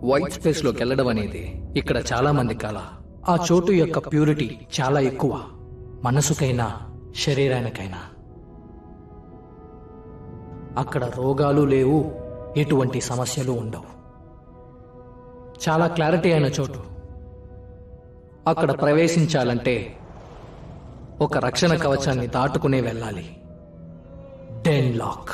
White space లోకి వెళ్ళడం అనేది ఇక్కడ చాలా మంది కల. ఆ చోటు యొక్క ప్యూరిటీ చాలా ఎక్కువ, మనసుకైనా శరీరానికైనా. అక్కడ రోగాలు లేవు, ఎటువంటి సమస్యలు ఉండవు. చాలా క్లారిటీ అయిన చోటు. అక్కడ ప్రవేశించాలంటే ఒక రక్షణ కవచాన్ని దాటుకునే వెళ్ళాలి. డెన్లాక్.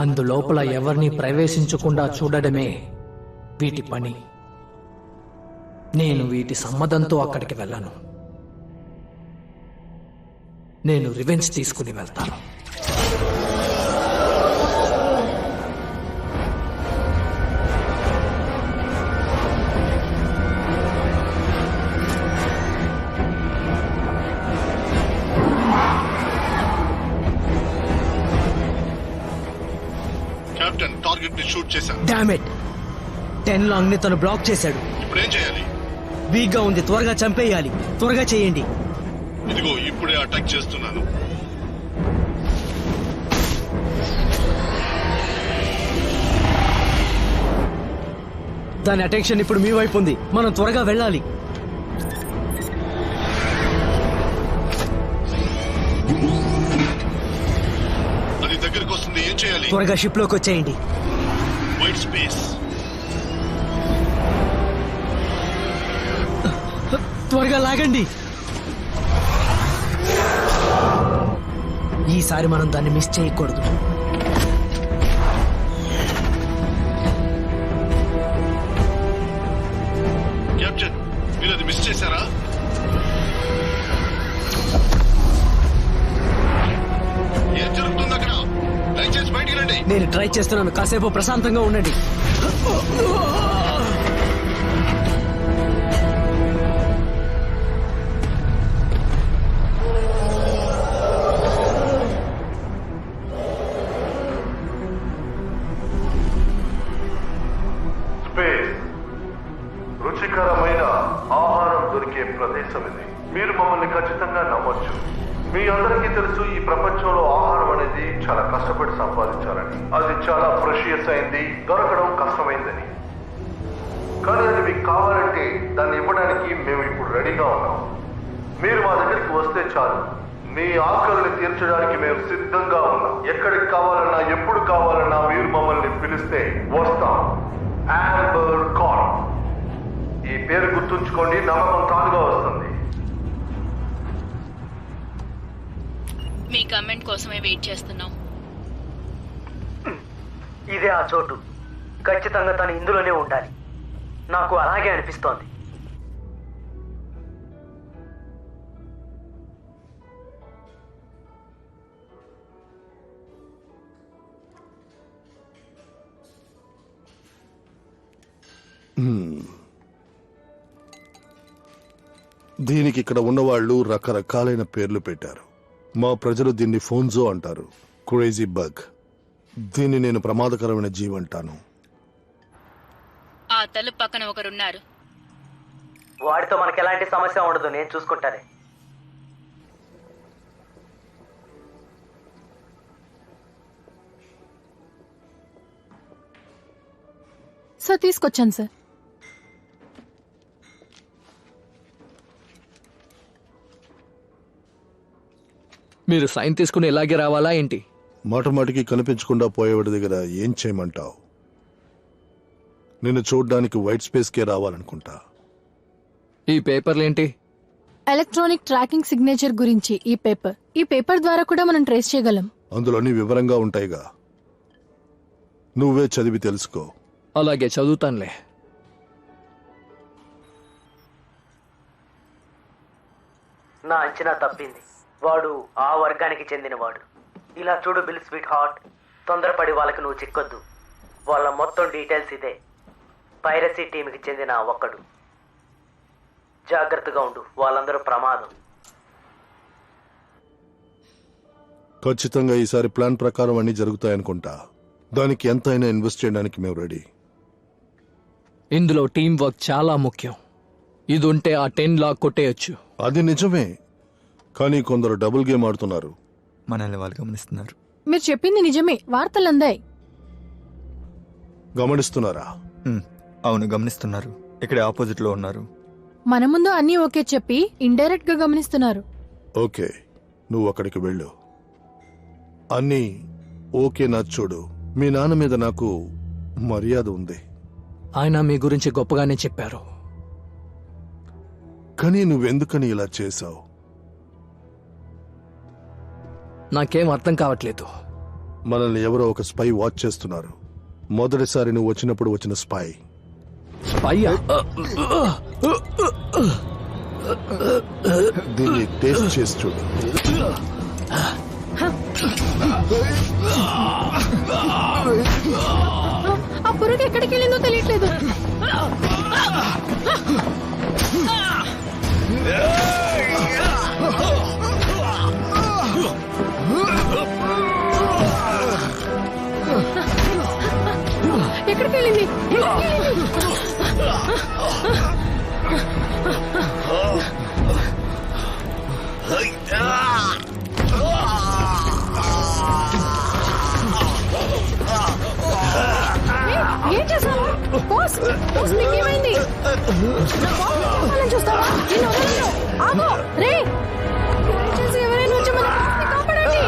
అందులోపల ఎవరిని ప్రవేశించకుండా చూడడమే వీటి పని. నేను వీటి సమ్మతంతో అక్కడికి వెళ్ళను. నేను రివెంజ్ తీసుకుని వెళ్తాను. కెప్టెన్, టార్గెట్ ని షూట్ చేశాను. Damn it. డెన్లాంగ్ ని తను బ్లాక్ చేశాడు. ఇప్పుడు ఏం చేయాలి? వీక్ గా ఉంది, త్వరగా చంపేయాలి. త్వరగా చేయండి. ఇదిగో ఇప్పుడే అటాక్ చేస్తున్నాను. దాని అటెన్షన్ ఇప్పుడు మీ వైపు ఉంది. మనం త్వరగా వెళ్ళాలి. అది దగ్గరకు వస్తుంది. ఏం చేయాలి? త్వరగా షిప్ లోకి వచ్చేయండి. White space. త్వరగా లాగండి. ఈసారి మనం దాన్ని మిస్ చేయకూడదు. కెప్టెన్, మీరు అది మిస్ చేశారా? ఏం జరుగుతుంది అక్కడ? దయచేసి బయటికి రండి. నేను ట్రై చేస్తున్నాను. కాసేపు ప్రశాంతంగా ఉండండి. స్పేస్ రుచికరమైన ఆహారం దొరికే ప్రదేశం ఇది. మీరు మమ్మల్ని ఖచ్చితంగా నమ్మొచ్చు. మీ అందరికీ తెలుసు, ఈ ప్రపంచంలో ఆహారం అనేది చాలా కష్టపడి సంపాదించాలని. అది చాలా ప్రెషియస్ అయింది, దొరకడం కష్టమైందని. కానీ అది మీకు కావాలంటే దాన్ని ఇవ్వడానికి మేము ఇప్పుడు రెడీగా ఉన్నాం. మీరు మా దగ్గరికి వస్తే చాలు. మీ ఆకలిని తీర్చడానికి మేము సిద్ధంగా ఉన్నాం. ఎక్కడికి కావాలన్నా, ఎప్పుడు కావాలన్నా మీరు మమ్మల్ని పిలిస్తే వస్తాం. Amber Corp. ఈ పేరు గుర్తుంచుకోండి, నమ్మకం తానుగా వస్తుంది. మీ కమెంట్ కోసమే వెయిట్ చేస్తున్నాం. ఇదే ఆ చోటు. ఖచ్చితంగా తను ఇందులోనే ఉండాలి. నాకు అలాగే అనిపిస్తోంది. దీనికి ఇక్కడ ఉన్నవాళ్లు రకరకాలైన పేర్లు పెట్టారు. మా ప్రజలు దీన్ని ఫోన్జో అంటారు, క్రేజీ బగ్. దీన్ని నేను ప్రమాదకరమైన జీవి అంటాను. ఆ తలుపు పక్కన ఒకరున్నారు. వాడితో మనకి ఎలాంటి సమస్య ఉండదు, నేను చూసుకుంటానే. సార్ తీసుకొచ్చాను సార్. మీరు సైన్ తీసుకుని ఇలాగే రావాలా ఏంటి? మాటమాటికి కనిపించకుండా పోయేవాడి దగ్గర ఏం చేయమంటావు? నిన్ను చూడ్డానికి వైట్ స్పేస్ కే రావాలనుకుంటా. ఈ పేపర్లేంటి? ఎలక్ట్రానిక్ ట్రాకింగ్ సిగ్నేచర్ గురించి ఈ పేపర్ ద్వారా కూడా మనం ట్రేస్ చేయగలం. అందులో అన్ని వివరంగా ఉంటాయిగా. నువ్వే చదివి తెలుసుకో. అలాగే చదువుతానులే. నా అంచనా తప్పింది. వాడు ఆ వర్గానికి చెందినవాడు. ఇలా చూడు బిల్ స్వీట్ హార్ట్, తొందరపడి వాళ్ళకి నువ్వు చిక్కొద్దు. వాళ్ళ మొత్తం డీటెయిల్స్ ఇదే. పైరసీ టీంకి చెందిన ఒక్కడు. జాగ్రత్తగా ఉండు, వాళ్ళందరూ ప్రమాదం. ఖచ్చితంగా ఈసారి ప్లాన్ ప్రకారం అన్ని జరుగుతాయనుకుంటా. దానికి ఎంతైనా ఇన్వెస్ట్ చేయడానికి మేము రెడీ. ఇందులో టీం వర్క్ చాలా ముఖ్యం. ఇది ఉంటే ఆ 10 లాక్ కొట్టేయచ్చు. అది నిజమే, కానీ కొందరు డబుల్ గేమ్ ఆడుతున్నారు. మనల్ని వాళ్ళు గమనిస్తున్నారు. మీరు చెప్పింది నిజమే, వార్తలు అందాయి. గమనిస్తున్నారా? అవును, గమనిస్తున్నారు. ఇక్కడే ఆపోజిట్ లో ఉన్నారు. మన ముందు అన్నీ ఓకే చెప్పి ఇండైరెక్ట్ గా గమనిస్తున్నారు. ఓకే, నువ్వు అక్కడికి వెళ్ళు. అన్నీ ఓకే నా చూడు. మీ నాన్న మీద నాకు మర్యాద ఉంది, ఆయన మీ గురించి గొప్పగానే చెప్పారు. కానీ నువ్వెందుకని ఇలా చేశావు? నాకేం అర్థం కావట్లేదు. మనల్ని ఎవరో ఒక స్పై వాచ్ చేస్తున్నారు. మొదటిసారి నువ్వు వచ్చినప్పుడు వచ్చిన స్పై. స్పైయా? దీన్ని టేస్ట్ చేసి చూడు. ఆ పురుగు ఎక్కడికి వెళ్ళిందో తెలియట్లేదు. ఎక్కడికి వెళ్ళింది? ఏం చేసావు? బాస్, బాస్, నీకేమైంది? నా బాస్ కావాలని చూస్తావా? నిన్ను వదలను. ఆగు. రే, దయచేసి ఎవరైనా వచ్చి మన బాస్ని కాపాడండి.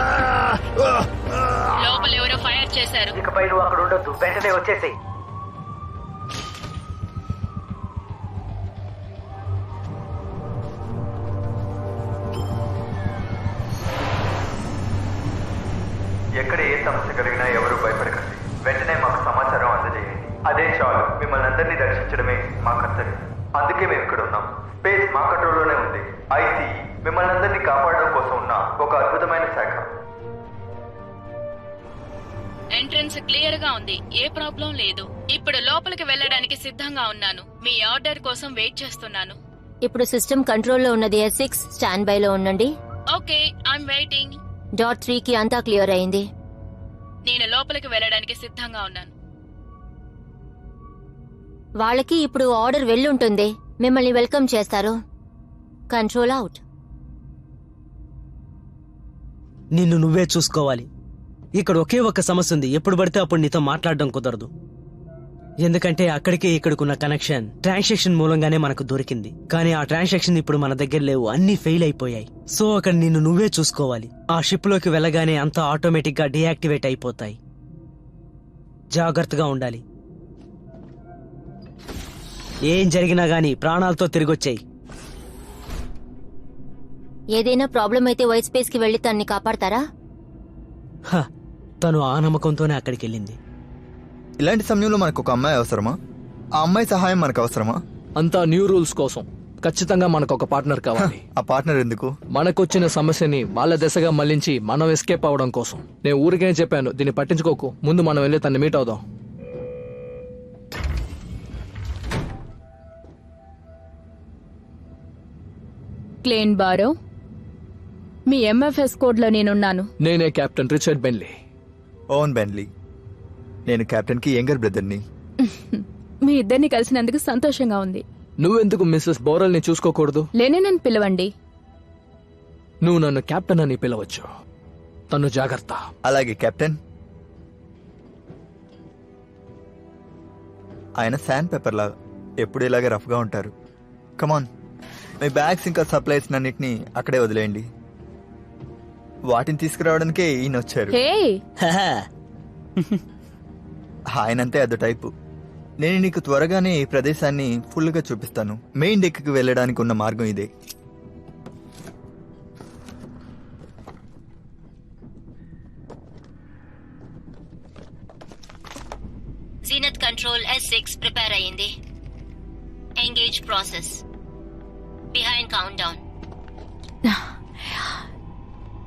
లోపల ఎవరో ఫైర్ చేశారు. ఇకపై నువ్వు అక్కడ ఉండొద్దు, వెంటనే వచ్చేసేయ్. ఎక్కడ ఏ సమస్య కలిగినా ఎవరు భయపడకండి. వెంటనే మాకు సమాచారం అందజేయండి. అదే చాలు. మిమ్మల్ని అందరినీ రక్షించడమే మా కర్తవ్యం. అందుకే మేము ఇక్కడ ఉన్నాం. స్పేస్ మా కంట్రోల్లోనే ఉంది. ఐసీ మిమ్మల్ని అందరినీ కాపాడడం కోసం ఉన్న ఒక అద్భుతమైన శాఖ. ఎంట్రన్స్ క్లియర్ గా ఉంది, ఏ ప్రాబ్లం లేదు. ఇప్పుడు లోపలికి వెళ్ళడానికి సిద్ధంగా ఉన్నాను. మీ ఆర్డర్ కోసం వెయిట్ చేస్తున్నాను. ఇప్పుడు సిస్టమ్ కంట్రోల్లో ఉన్నది. S6 స్టాండ్ బై లో ఉండండి. Okay, I'm waiting. .3 కి అంతా క్లియర్ అయింది. నేను లోపలికి వెళ్ళడానికి సిద్ధంగా ఉన్నాను. వాళ్ళకి ఇప్పుడు ఆర్డర్ వెళ్ళుంటుంది. మిమ్మల్ని వెల్కమ్ చేస్తారు. Control out. నిన్ను నువ్వే చూసుకోవాలి. ఇక్కడ ఒకే ఒక్క సమస్య ఉంది. ఎప్పుడు పడితే అప్పుడు నీతో మాట్లాడడం కుదరదు. ఎందుకంటే అక్కడికే ఇక్కడికున్న కనెక్షన్ ట్రాన్సాక్షన్ మూలంగానే మనకు దొరికింది. కానీ ఆ ట్రాన్సాక్షన్ ఇప్పుడు మన దగ్గర లేవు, అన్ని ఫెయిల్ అయిపోయాయి. సో అక్కడ నిన్ను నువ్వే చూసుకోవాలి. ఆ షిప్ లోకి వెళ్ళగానే అంతా ఆటోమేటిక్ గా డీయాక్టివేట్ అయిపోతాయి. జాగ్రత్తగా ఉండాలి. ఏం జరిగినా గానీ ప్రాణాలతో తిరిగొచ్చాయి. ఏదైనా ప్రాబ్లం అయితే వైట్ స్పేస్ కి వెళ్లి తన్ని కాపాడతారా? తను ఆ నమ్మకంతోనే అక్కడికి వెళ్ళింది. ఇలాంటి సమయంలో మనకు ఒక అమ్మాయి అవసరమా? ఆ అమ్మాయి సహాయం మనకు అవసరమా? అంతా న్యూ రూల్స్ కోసం. ఖచ్చితంగా మనకు ఒక పార్ట్నర్ కావాలి. ఆ పార్ట్నర్ ఎందుకు? మనకొచ్చిన సమస్యని వాళ్ళ దిశగా మళ్లించి మనం ఎస్కేప్ అవడం కోసం. నేను ఊరికే చెప్పాను, దీన్ని పట్టించుకోకు. ముందు మనం వెళ్ళి తన్ని మీట్ అవుదాం. క్లేన్ బారో, మీ MFS కోడ్ లో నేనున్నాను. నేనే captain Richard Benelli. Own Benelli. నేను కెప్టెన్ కి యంగర్ బ్రదర్ని. మీ ఇద్దరిని కలిసినందుకు సంతోషంగా ఉంది. నువ్వెందుకు మిస్సెస్ బోరల్ ని చూసుకోకూడదు? లెనిన్ పిలవండి. నువ్వు నన్ను కెప్టెన్ అని పిలవచ్చు. తను జాగ్రత్త. అలాగే కెప్టెన్. ఆయన శాండ్ పేపర్ లాగా ఎప్పుడు ఇలాగే రఫ్ గా ఉంటారు. కమాన్, మీ బ్యాగ్స్ ఇంకా సప్లైస్ అన్నిటినీ అక్కడే వదిలేయండి. వాటిని తీసుకురావడానికే ఈయన వచ్చారు. హే, ఆయనంతే అదో టైపు. నేను నీకు త్వరగానే ఈ ప్రదేశాన్ని ఫుల్ గా చూపిస్తాను. మెయిన్ డెక్ కి వెళ్ళడానికి ఉన్న మార్గం ఇదే. జీనత్ కంట్రోల్ S6 ప్రిపేర్ అయ్యింది. Engage process. Behind count down.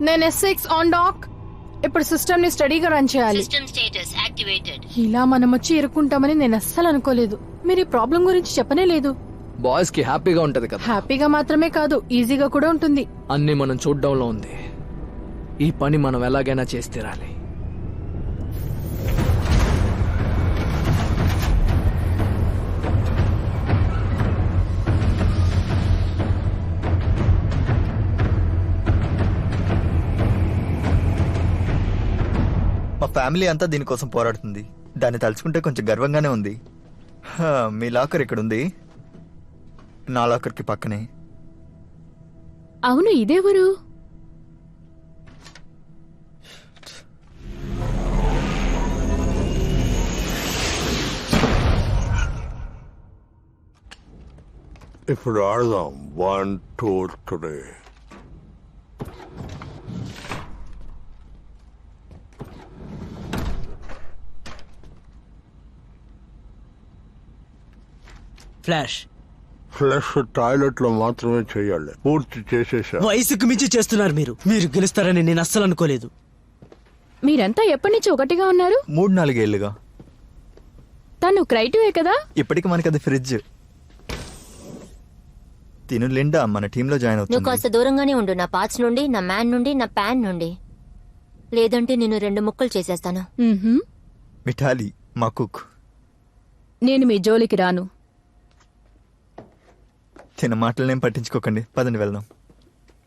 నేను S6 ఆన్ డాక్. ఇప్పుడు సిస్టమ్ ని స్టడీగా రన్ చేయాలి. System status activated. ఇలా మనం వచ్చి ఇరుక్కుంటామని నేను అస్సలు అనుకోలేదు. మీరు ఈ ప్రాబ్లం గురించి చెప్పనే లేదు. బాయ్స్ కి హ్యాపీగా ఉంటది కదా. హ్యాపీగా మాత్రమే కాదు, ఈజీగా కూడా ఉంటుంది. అన్ని మనం చూడ్డంలో ఉంది. ఈ పని మనం ఎలాగైనా చేసి తీరాలి. మా ఫ్యామిలీ అంతా దీనికోసం పోరాడుతుంది. దాన్ని తలుచుకుంటే కొంచెం గర్వంగానే ఉంది. మీ లాకర్ ఇక్కడ ఉంది, నా లాకర్కి పక్కనే. అవును, ఇదెవరు? ఇప్పుడు ఆడదాం 1, 2, 3. ఫ్లాష్ ఫ్లష్ టాయిలెట్ లో మాత్రమే చేయాలి. పూర్తి చేసేసా. వయసుకు మించి చేస్తున్నారు మీరు. మీరు గెలుస్తారని నేను అస్సలు అనుకోలేదు. మీరంతా ఎప్పటి నుంచి ఒకటిగా ఉన్నారు? 3-4 ఏళ్లుగా. తను క్రైటివే కదా? ఇప్పటికి మనకి అది ఫ్రిడ్జ్. తిను లిండా మన టీంలో జాయిన్ నువ్వు అవుతుంది. కాస్త దూరంగానే ఉండు, నా పార్ట్స్ నుండి, నా మ్యాన్ నుండి, నా ప్యాన్ నుండి. లేదంటే నేను 2 ముక్కలు చేసేస్తాను. మ్మ్హ్మ్. మిఠాలి మా కుక్. నేను మీ జోలికి రాను. తిన మాటలనేం పట్టించుకోకండి, పదండి వెళ్దాం.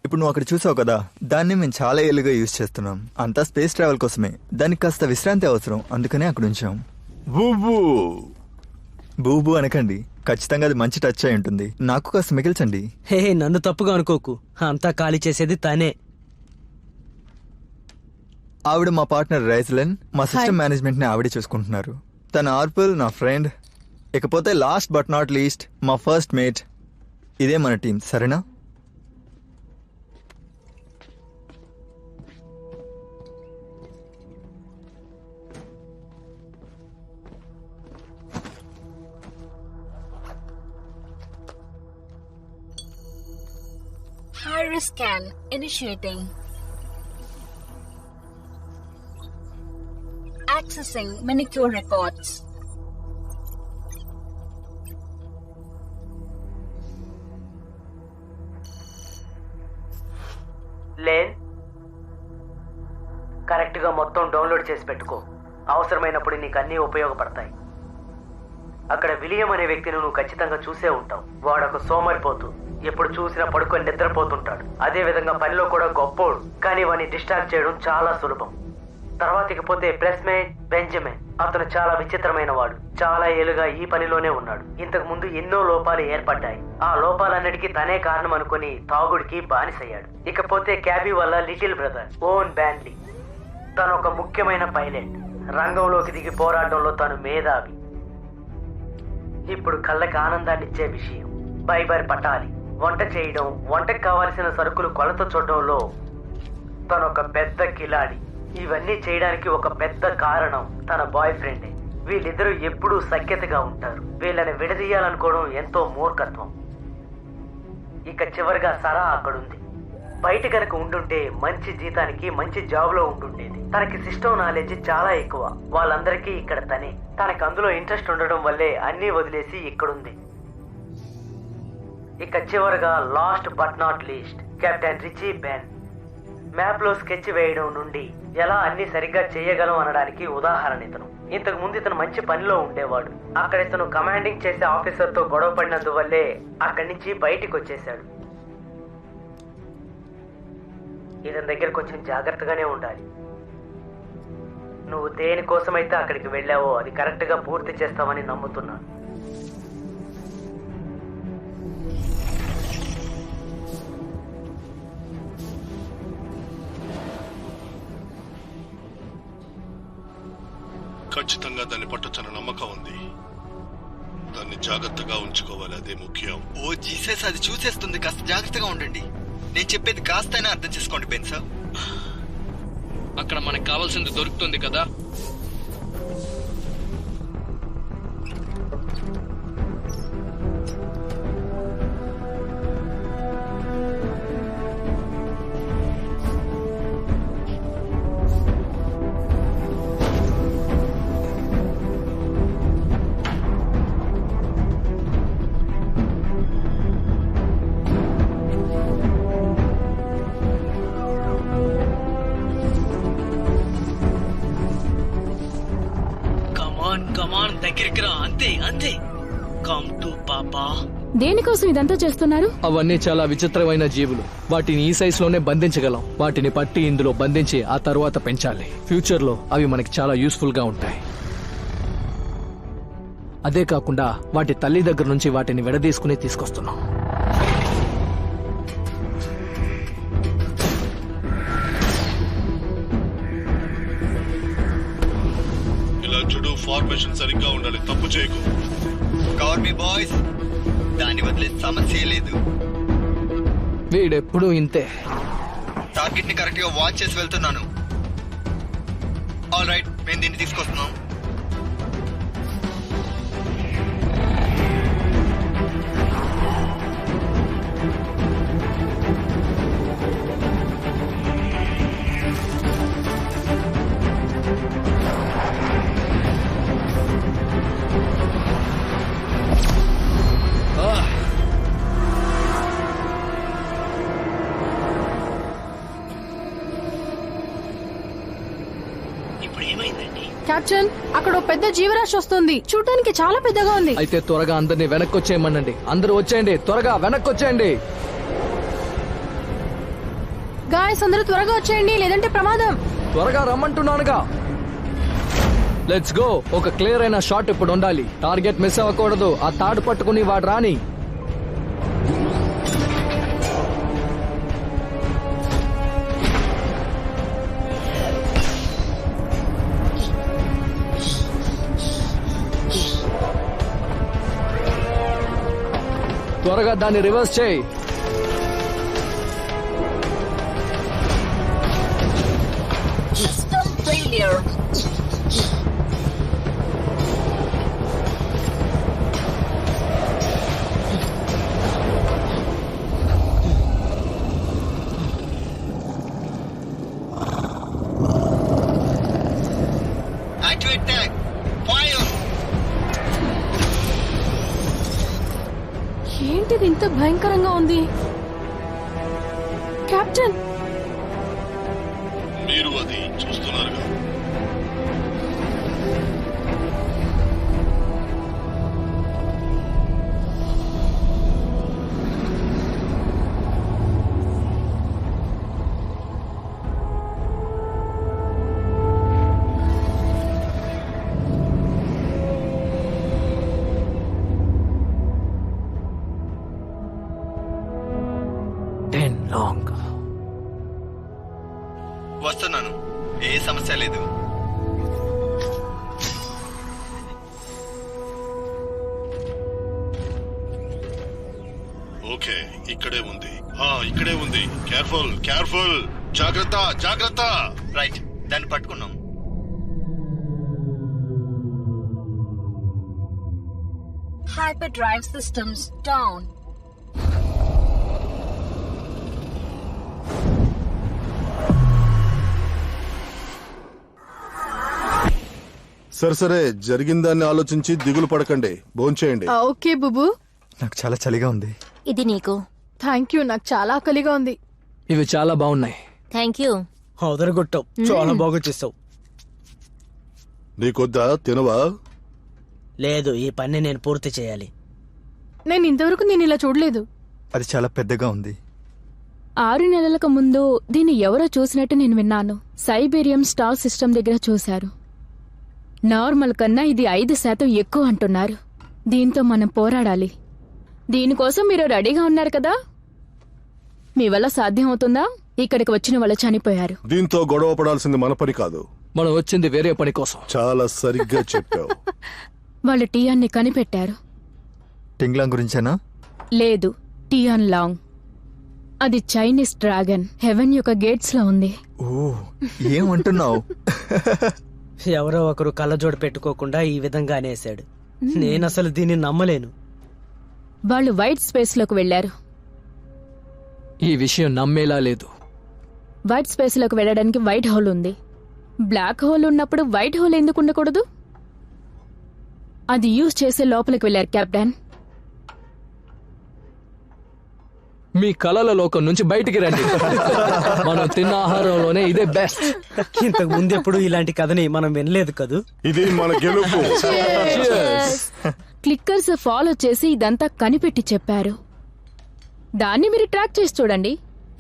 ఇప్పుడు నువ్వు అక్కడ చూసావు కదా, దాన్ని మేము చాలా ఏళ్ళుగా యూజ్ చేస్తున్నాం. అంతా స్పేస్ ట్రావెల్ కోసమే. దానికి కాస్త విశ్రాంతి అవసరం, అందుకనే అక్కడ ఉంచాం. బూబూ బూబు అనకండి, ఖచ్చితంగా అది మంచి టచ్ అయి ఉంటుంది. నాకు కాస్త మిగిల్చండి. హే, నన్ను తప్పుగా అనుకోకు. అంతా ఖాళీ చేసేది తనే. ఆవిడ మా పార్ట్నర్ రైజ్లెన్. మా సిస్టమ్ మేనేజ్మెంట్ ని ఆవిడే చూసుకుంటున్నారు. తన ఆర్పుల్ నా ఫ్రెండ్. ఇకపోతే లాస్ట్ బట్ నాట్ లీస్ట్ మా ఫస్ట్ మేట్. ఇదే మన టీం, సరేనా? Iris scan initiating. Accessing manicure records. Lane, కరెక్ట్గా మొత్తం డౌన్లోడ్ చేసి పెట్టుకో. అవసరమైనప్పుడు నీకు అన్నీ ఉపయోగపడతాయి. అక్కడ విలియం అనే వ్యక్తిని నువ్వు ఖచ్చితంగా చూసే ఉంటావు. వాడొక సోమరిపోతు, ఎప్పుడు చూసినా పడుకొని నిద్రపోతుంటాడు. అదే విధంగా పనిలో కూడా గొప్పోడు, కానీ వాడిని డిస్ట్రాక్ట్ చేయడం చాలా సులభం. తర్వాతకి పోతే ప్రెస్మేట్ బెంజమిన్. అతను చాలా విచిత్రమైన వాడు. చాలా ఏళ్ళుగా ఈ పనిలోనే ఉన్నాడు. ఇంతకు ముందు ఎన్నో లోపాలు ఏర్పడ్డాయి. ఆ లోపాలన్నిటికీ తనే కారణం అనుకుని తాగుడికి బానిసయ్యాడు. ఇకపోతే క్యాబీ వల్ల లిటిల్ బ్రదర్ ఓన్ బ్యాన్లీ. తను ఒక ముఖ్యమైన పైలట్. రంగంలోకి దిగి పోరాటంలో తను మేధావి. ఇప్పుడు కళ్ళకి ఆనందాన్నిచ్చే విషయం, బైబర్ పటాలి. వంట చేయడం, వంటకు కావాల్సిన సరుకులు కొలత చూడడంలో తను ఒక పెద్ద కిలాడి. ఇవన్నీ చేయడానికి ఒక పెద్ద కారణం తన బాయ్ ఫ్రెండే. వీళ్ళిద్దరూ ఎప్పుడూ సఖ్యతగా ఉంటారు. వీళ్ళని విడదీయాలనుకోవడం ఎంతో మూర్ఖత్వం. ఇక చివరిగా సరా అక్కడుంది. బయట కనుక ఉండుంటే మంచి జీతానికి మంచి జాబ్ లో ఉండుండేది. తనకి సిస్టమ్ నాలెడ్జ్ చాలా ఎక్కువ. వాళ్ళందరికీ ఇక్కడ తనే. తనకు అందులో ఇంట్రెస్ట్ ఉండడం వల్లే అన్నీ వదిలేసి ఇక్కడుంది. ఇక చివరిగా last but not least captain Richie Ben. Map లో స్కెచ్ వేయడం నుండి ఎలా అన్ని సరిగ్గా చేయగలం అనడానికి ఉదాహరణ ఇతను. ఇంతకు ముందు ఇతను మంచి పనిలో ఉండేవాడు. అక్కడ ఇతను కమాండింగ్ చేసే ఆఫీసర్ తో గొడవ పడినందువల్లే అక్కడి నుంచి బయటికి వచ్చేసాడు. ఇతని దగ్గర కొంచెం జాగ్రత్తగానే ఉండాలి. నువ్వు దేనికోసమైతే అక్కడికి వెళ్ళావో అది కరెక్ట్ గా పూర్తి చేస్తావని నమ్ముతున్నాను. ఖచ్చితంగా దాన్ని పట్టొచ్చన్న నమ్మకం ఉంది. దాన్ని జాగ్రత్తగా ఉంచుకోవాలి, అదే ముఖ్యం. ఓ జీసస్, అది చూసేస్తుంది. కాస్త జాగ్రత్తగా ఉండండి. నేను చెప్పేది కాస్తైనా అర్థం చేసుకోండి బెన్ సార్. అక్కడ మనకు కావాల్సింది దొరుకుతుంది కదా. దగ్గరికి రా, అంతే అంతే. కమ్ టు పాపా. దేనికోసం ఇదంతా చేస్తున్నారు? అవన్నీ చాలా విచిత్రమైన జీవులు. వాటిని ఈ సైజ్ లోనే బంధించగలం. వాటిని పట్టి ఇందులో బంధించి ఆ తర్వాత పెంచాలి. ఫ్యూచర్ లో అవి మనకి చాలా యూస్ఫుల్ గా ఉంటాయి. అదే కాకుండా వాటి తల్లి దగ్గర నుంచి వాటిని విడదీసుకుని తీసుకొస్తున్నాం. ఇలా చూడు, ఫార్మేషన్ సరిగ్గా ఉండాలి, తప్పు చేయకు. కవర్ మీ బాయ్స్, దాన్ని వదిలే సమస్య లేదు. వీడెప్పుడూ ఇంతే. టార్గెట్ ని కరెక్ట్ గా వాచ్ చేసి వెళ్తున్నాను. ఆల్ రైట్, మేము దీన్ని తీసుకొస్తున్నాం. కెప్టెన్, అక్కడ ఓ పెద్ద జీవరాశి వస్తుంది. చూడటానికి చాలా పెద్దగా ఉంది. అయితే త్వరగా అందరినీ వెనక్కి వచ్చేయమనండి. అందరూ వచ్చేయండి, త్వరగా వెనక్కి వచ్చేయండి. గాయస్, అందరూ త్వరగా వచ్చేయండి, లేదంటే ప్రమాదం. త్వరగా రమ్మంటున్నానుగా. Let's go. ఒక క్లియర్ అయిన షాట్ ఇప్పుడు ఉండాలి. టార్గెట్ మిస్ అవ్వకూడదు. ఆ తాడు పట్టుకుని వాడు రాని. త్వరగా దాన్ని రివర్స్ చేయి. Activate tag, fire. ఏంటిది ఇంత భయంకరంగా ఉంది? కెప్టెన్, మీరు అది చూస్తున్నారుగా. లాంగ్. వస్తున్నాను, ఏ సమస్య లేదు. ఓకే, ఇక్కడే ఉంది. ఇక్కడే ఉంది. Careful, careful. జాగ్రత్త, జాగ్రత్త. రైట్, దాన్ని పట్టుకున్నాం. Hyperdrive systems down. సరే, జరిగిన దాన్ని ఆలోచించి దిగులు పడకండి. భోంచేయండి. ఓకే బుబు. నాకు చాలా చలిగా ఉంది. ఇది నీకు. థ్యాంక్ యూ, నాకు చాలా ఆకలిగా ఉంది. ఇవి చాలా బాగున్నాయి. Thank you. అదరగొట్టావు, చాలా బాగా చేస్తావు. నీకొద్దా? తినవా? లేదు, ఈ పని నేను పూర్తి చేయాలి. నేను ఇంతవరకు ఇలా చూడలేదు. అది చాలా పెద్దగా ఉంది. 6 నెలలకు ముందు దీన్ని ఎవరో చూసినట్టు నేను విన్నాను. సైబీరియం స్టార్ సిస్టమ్ దగ్గర చూశారు. నార్మల్ కన్నా ఇది 5% ఎక్కువ అంటున్నారు. దీంతో మనం పోరాడాలి. దీనికోసం మీరు రెడీగా ఉన్నారు కదా? మీ వల్ల సాధ్యం అవుతుందా? ఇక్కడికి వచ్చిన వాళ్ళు చనిపోయారు. దీంతో గొడవ పడాల్సింది మన పని కాదు. మనం వచ్చింది వేరే పని కోసం. చాలా సరిగ్గా చెప్పావు. వాళ్ళు టియాన్ని కనిపెట్టారు. టింగ్లాంగ్ గురించేనా? లేదు, టియాన్ లాంగ్. అది చైనీస్ డ్రాగన్. హెవెన్ యొక్క గేట్స్ లో ఉంది. ఓ, ఏమంటున్నావు? ఎవరో ఒకరు కళ్ళజోడు పెట్టుకోకుండా ఈ విధంగా అనేశాడు. నేను అసలు దీన్ని నమ్మలేను. వాళ్ళు వైట్ స్పేస్ లోకి వెళ్లారు. ఈ విషయం నమ్మేలా లేదు. వైట్ స్పేస్ లోకి వెళ్ళడానికి వైట్ హోల్ ఉంది. బ్లాక్ హోల్ ఉన్నప్పుడు వైట్ హోల్ ఎందుకు ఉండకూడదు? అది యూజ్ చేసే లోపలికి వెళ్లారు కెప్టెన్. మీ కలల లోకం నుంచి బయటికి రండి. మనం తిన్న ఆహారంలోనే ఇదే బెస్ట్. ఇంతకు ముందెప్పుడు ఇలాంటి కథని మనం వినలేదు కదూ. ఇది మన గెలుపు. క్లిక్కర్స్ ఫాలో చేసి ఇదంతా కనిపెట్టి చెప్పారు. దాన్ని మీరు ట్రాక్ చేసి చూడండి,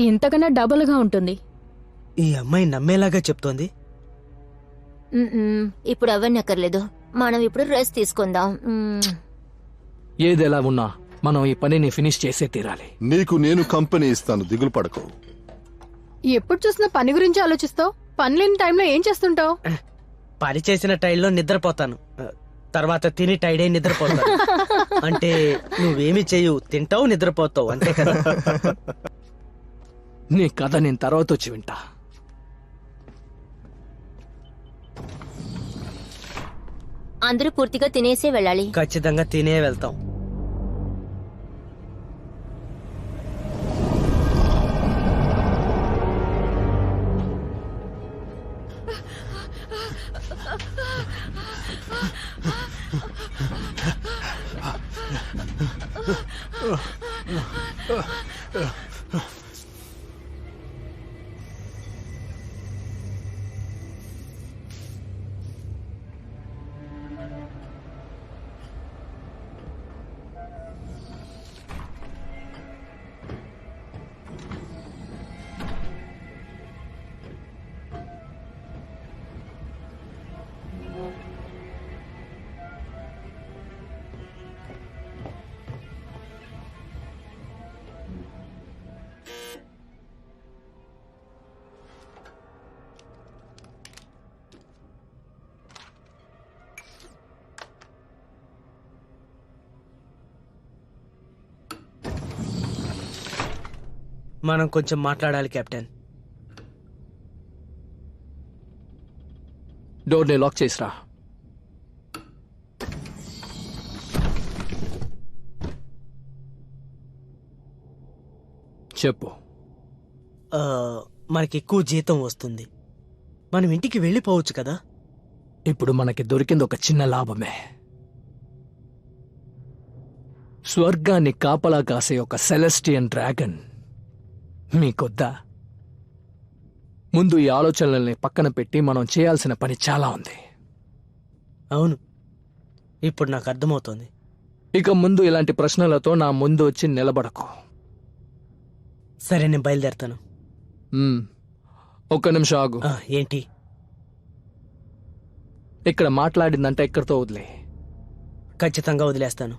ఇంతకన్నా డబుల్ గా ఉంటుంది. ఈ అమ్మాయి నమ్మేలాగా చెప్తోంది. ఇప్పుడు అవన్నీ అక్కర్లేదు, మనం ఇప్పుడు రెస్ట్ తీసుకుందాం. ఏదెలా ఉన్నా మనం ఈ పనిని ఫినిష్ చేసే తీరాలి. నీకు నేను కంపెనీ ఇస్తాను, దిగులు పడకు. ఎప్పుడు చూసినా పని గురించి ఆలోచిస్తావు. పని లేని టైంలో ఏం చేస్తుంటావు? పని చేసిన టైంలో నిద్రపోతాను, తర్వాత తిని టైడే నిద్రపోతాను. అంటే నువ్వేమి చెయ్యు, తింటావు నిద్రపోతావు, అంతే కదా. నీ కథ నేను తర్వాత వచ్చి వింటా. అందరూ పూర్తిగా తినేసే వెళ్ళాలి. ఖచ్చితంగా తినే వెళ్తాం. మనం కొంచెం మాట్లాడాలి కెప్టెన్. డోర్ని లాక్ చేసిరా. చెప్పు. మనకి ఎక్కువ జీతం వస్తుంది, మనం ఇంటికి వెళ్ళిపోవచ్చు కదా. ఇప్పుడు మనకి దొరికింది ఒక చిన్న లాభమే. స్వర్గాన్ని కాపలా కాసే ఒక సెలెస్టియన్ డ్రాగన్ మీకొద్దా? ముందు ఈ ఆలోచనల్ని పక్కన పెట్టి మనం చేయాల్సిన పని చాలా ఉంది. అవును, ఇప్పుడు నాకు అర్థమవుతోంది. ఇక ముందు ఇలాంటి ప్రశ్నలతో నా ముందు వచ్చి నిలబడకు. సరే, నేను బయలుదేరుతాను. ఒక్క నిమిషం ఆగు. ఏంటి? ఇక్కడ మాట్లాడిందంటే ఇక్కడితో వదిలే. ఖచ్చితంగా వదిలేస్తాను.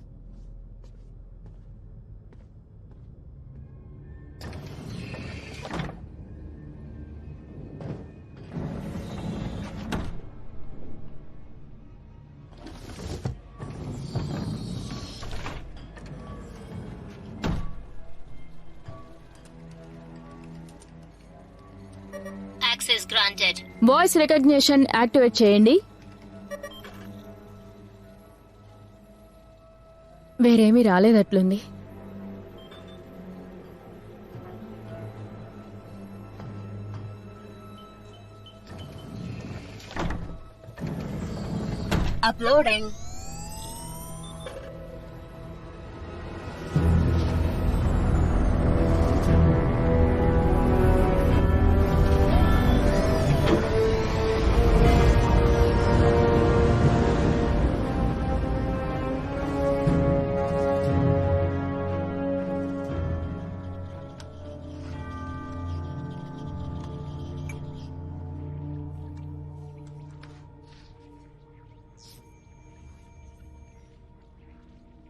Access granted. Voice recognition activate చేయండి. వేరేమీ రాలేదట్లుంది. అప్లోడింగ్.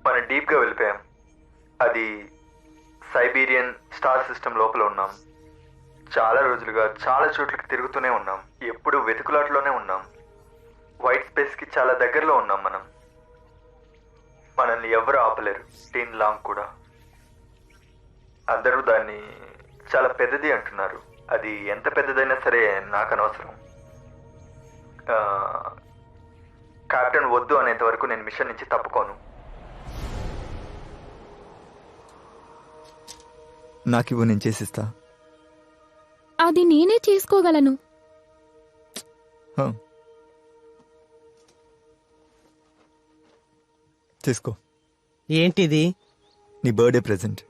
మనం డీప్ గా వెళ్ళిపోయాం. అది సైబీరియన్ స్టార్ సిస్టమ్ లోపల ఉన్నాం. చాలా రోజులుగా చాలా చోట్లకి తిరుగుతూనే ఉన్నాం. ఎప్పుడు వెతుకులాటలోనే ఉన్నాం. వైట్ స్పేస్ కి చాలా దగ్గరలో ఉన్నాం. మనల్ని ఎవరు ఆపలేరు. టీన్ లాంగ్ కూడా. అందరూ దాన్ని చాలా పెద్దది అంటున్నారు. అది ఎంత పెద్దదైనా సరే నాకు అనవసరం. కెప్టెన్ వద్దు అనేంత వరకు నేను మిషన్ నుంచి తప్పుకోను. నాకివ్వు, నేను చేసిస్తా. అది నేనే చేసుకోగలను. తీసుకో. ఏంటిది? నీ బర్త్డే ప్రెజెంట్.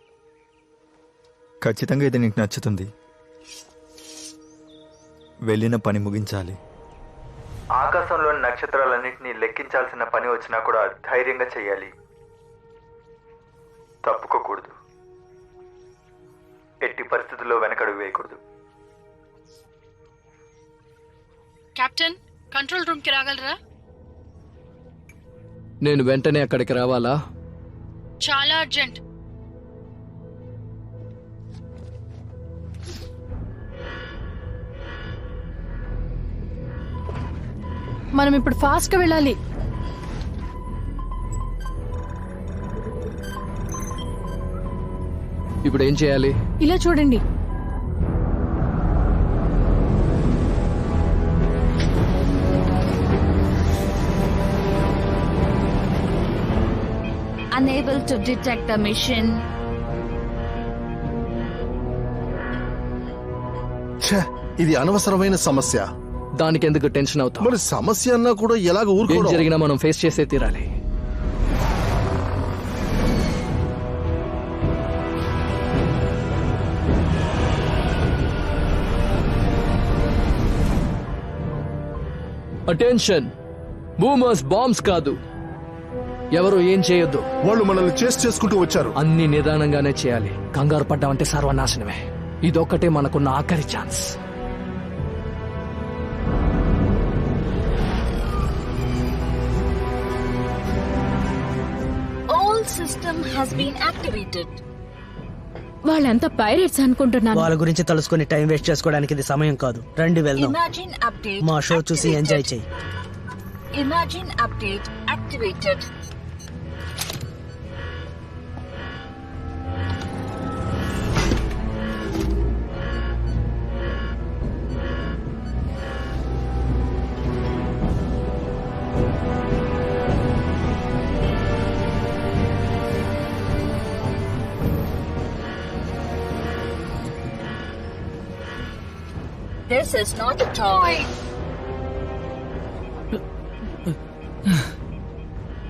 ఖచ్చితంగా ఇది నీకు నచ్చుతుంది. వెళ్ళిన పని ముగించాలి. ఆకాశంలోని నక్షత్రాలన్నింటినీ లెక్కించాల్సిన పని వచ్చినా కూడా ధైర్యంగా చెయ్యాలి. తప్పుకోకూడదు. ఎట్టి పరిస్థితుల్లో వెనకడుగు వేయకూడదు. కెప్టెన్, కంట్రోల్ రూమ్ కి రాగలరా? నేను వెంటనే అక్కడికి రావాలా? చాలా అర్జెంట్. మనం ఇప్పుడు ఫాస్ట్ గా వెళ్ళాలి. ఇప్పుడు ఏం చేయాలి? ఇలా చూడండి. Unable to detect the mission. ఛే, ఇది అనవసరమైన సమస్య. దానికి ఎందుకు టెన్షన్ అవుతావు? మరి సమస్య అన్నా కూడా ఎలాగ ఏం ఊరుకోవడం? జరిగినా మనం ఫేస్ చేసే తీరాలి. అటెన్షన్, బూమర్స్ బాంబ్స్ కాదు. ఎవరు ఏం చేయొద్దు. వాళ్ళు మనల్ని చేసి చేసుకుంటూ వచ్చారు. అన్ని నిదానంగానే చేయాలి. కంగారు పడ్డామంటే సర్వనాశనమే. ఇదొక్కటే మనకున్న ఆఖరి chance. All system has been activated. వాళ్ళంతా పైరేట్స్ అనుకుంటున్నాను. వాళ్ళ గురించి తెలుసుకుని టైం వేస్ట్ చేసుకోవడానికి ఇది సమయం కాదు. రండి వెళ్దాం. Imagine update. మా షో చూసి ఎంజాయ్ చెయ్యి. Imagine update activated. This is not a toy.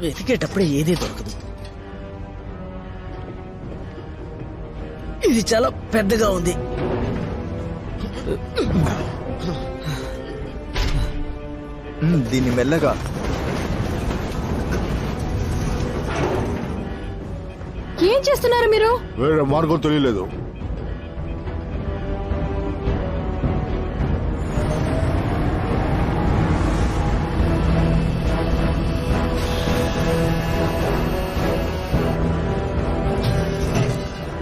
వెతికేటప్పుడే ఏదీ దొరకదు. ఇది చాలా పెద్దగా ఉంది. దీన్ని మెల్లగా. ఏం చేస్తున్నారు మీరు? వేరే మార్గం తెలియలేదు.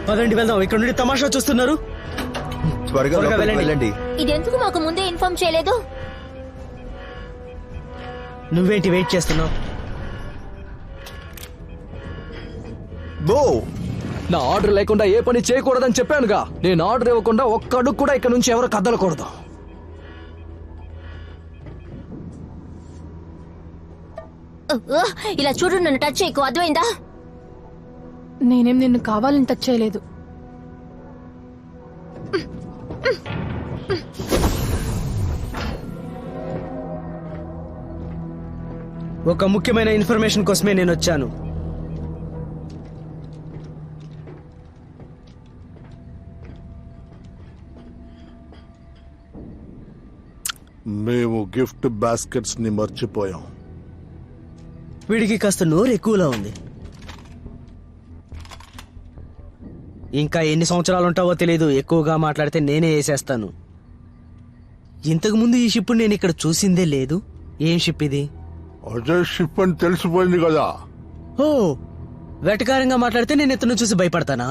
పదండి వెళ్దాం. ఇక్కడ నుండి తమాషా చూస్తున్నారు. త్వరగా లోపలికి వెళ్ళండి. ఇదెందుకు మాకు ముందే ఇన్ఫార్మ్ చేయలేదు? నువ్వేంటి వెయిట్ చేస్తున్నావు? బో, నా ఆర్డర్ లేకుండా ఏ పని చేయకూడదని చెప్పానుగా. నేను ఆర్డర్ ఇవ్వకుండా ఒక్క అడుగు కూడా ఇక్కడ నుంచి ఎవరు కదలకూడదు. ఇలా చూడు, నన్ను టచ్ చేయకు, అర్థమైందా? నేనేం నిన్ను కావాలని టచ్ చేయలేదు. ఒక ముఖ్యమైన ఇన్ఫర్మేషన్ కోసమే నేను వచ్చాను. మేము గిఫ్ట్ బాస్కెట్స్ ని మర్చిపోయాం. వీడికి కాస్త నోరు ఎక్కువలా ఉంది. ఇంకా ఎన్ని సంవత్సరాలు ఉంటావో తెలియదు. ఎక్కువగా మాట్లాడితే నేనే వేసేస్తాను. ఇంతకు ముందు ఈ షిప్ నేను ఇక్కడ చూసిందే లేదు. ఏం షిప్ ఇది? అజయ్ షిప్ అని తెలిసిపోయింది కదా. ఓ, వెటకారంగా మాట్లాడితే నేను ఇతను చూసి భయపడతానా?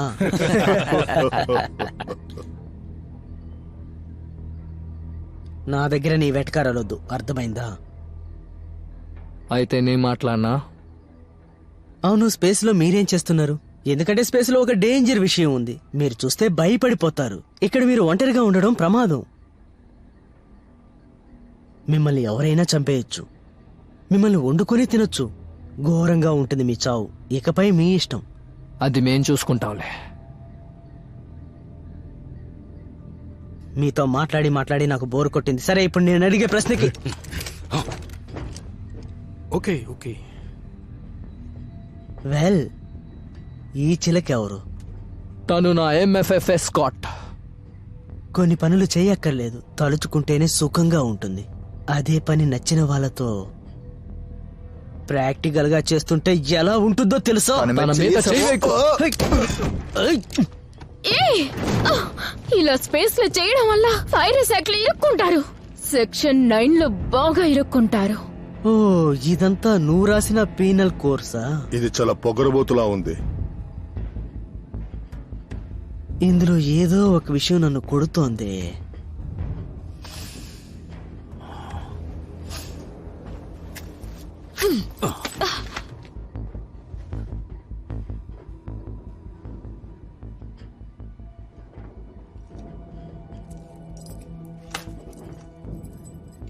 నా దగ్గర నీ వెటకారాలొద్దు, అర్థమైందా? అయితే నేను మాట్లాడినా? అవును, స్పేస్ లో మీరేం చేస్తున్నారు? ఎందుకంటే స్పేస్ లో ఒక డేంజర్ విషయం ఉంది. మీరు చూస్తే భయపడిపోతారు. ఇక్కడ మీరు ఒంటరిగా ఉండడం ప్రమాదం. మిమ్మల్ని ఎవరైనా చంపేయచ్చు. మిమ్మల్ని వండుకొని తినొచ్చు. ఘోరంగా ఉంటుంది మీ చావు. ఇకపై మీ ఇష్టం. అది మేం చూసుకుంటాంలే. మీతో మాట్లాడి మాట్లాడి నాకు బోర్ కొట్టింది. సరే, ఇప్పుడు నేను అడిగే ప్రశ్నకి ఓకే ఓకే. వెల్, ఈ చిలకెవరు? తను నా MFF ఎస్కాట్. కొన్ని పనులు చేయక్కర్లేదు, తలుచుకుంటేనే సుఖంగా ఉంటుంది. అదే పని నచ్చిన వాళ్ళతో ప్రాక్టికల్ గా చేస్తుంటే ఎలా ఉంటుందో తెలుసా? ఇలా స్పేస్ లో చేయడం వల్ల ఫైర్ ఎగ్జాక్ట్లీ ఇరుక్కుంటారు. సెక్షన్ 9 లో బాగా ఇరుక్కుంటారు. ఓ ఇదంతా నువ్వు రాసిన పీనల్ కోర్సా? ఇది చాలా పొగరబోతులా ఉంది. ఇందులో ఏదో ఒక విషయం నన్ను కొడుతోంది.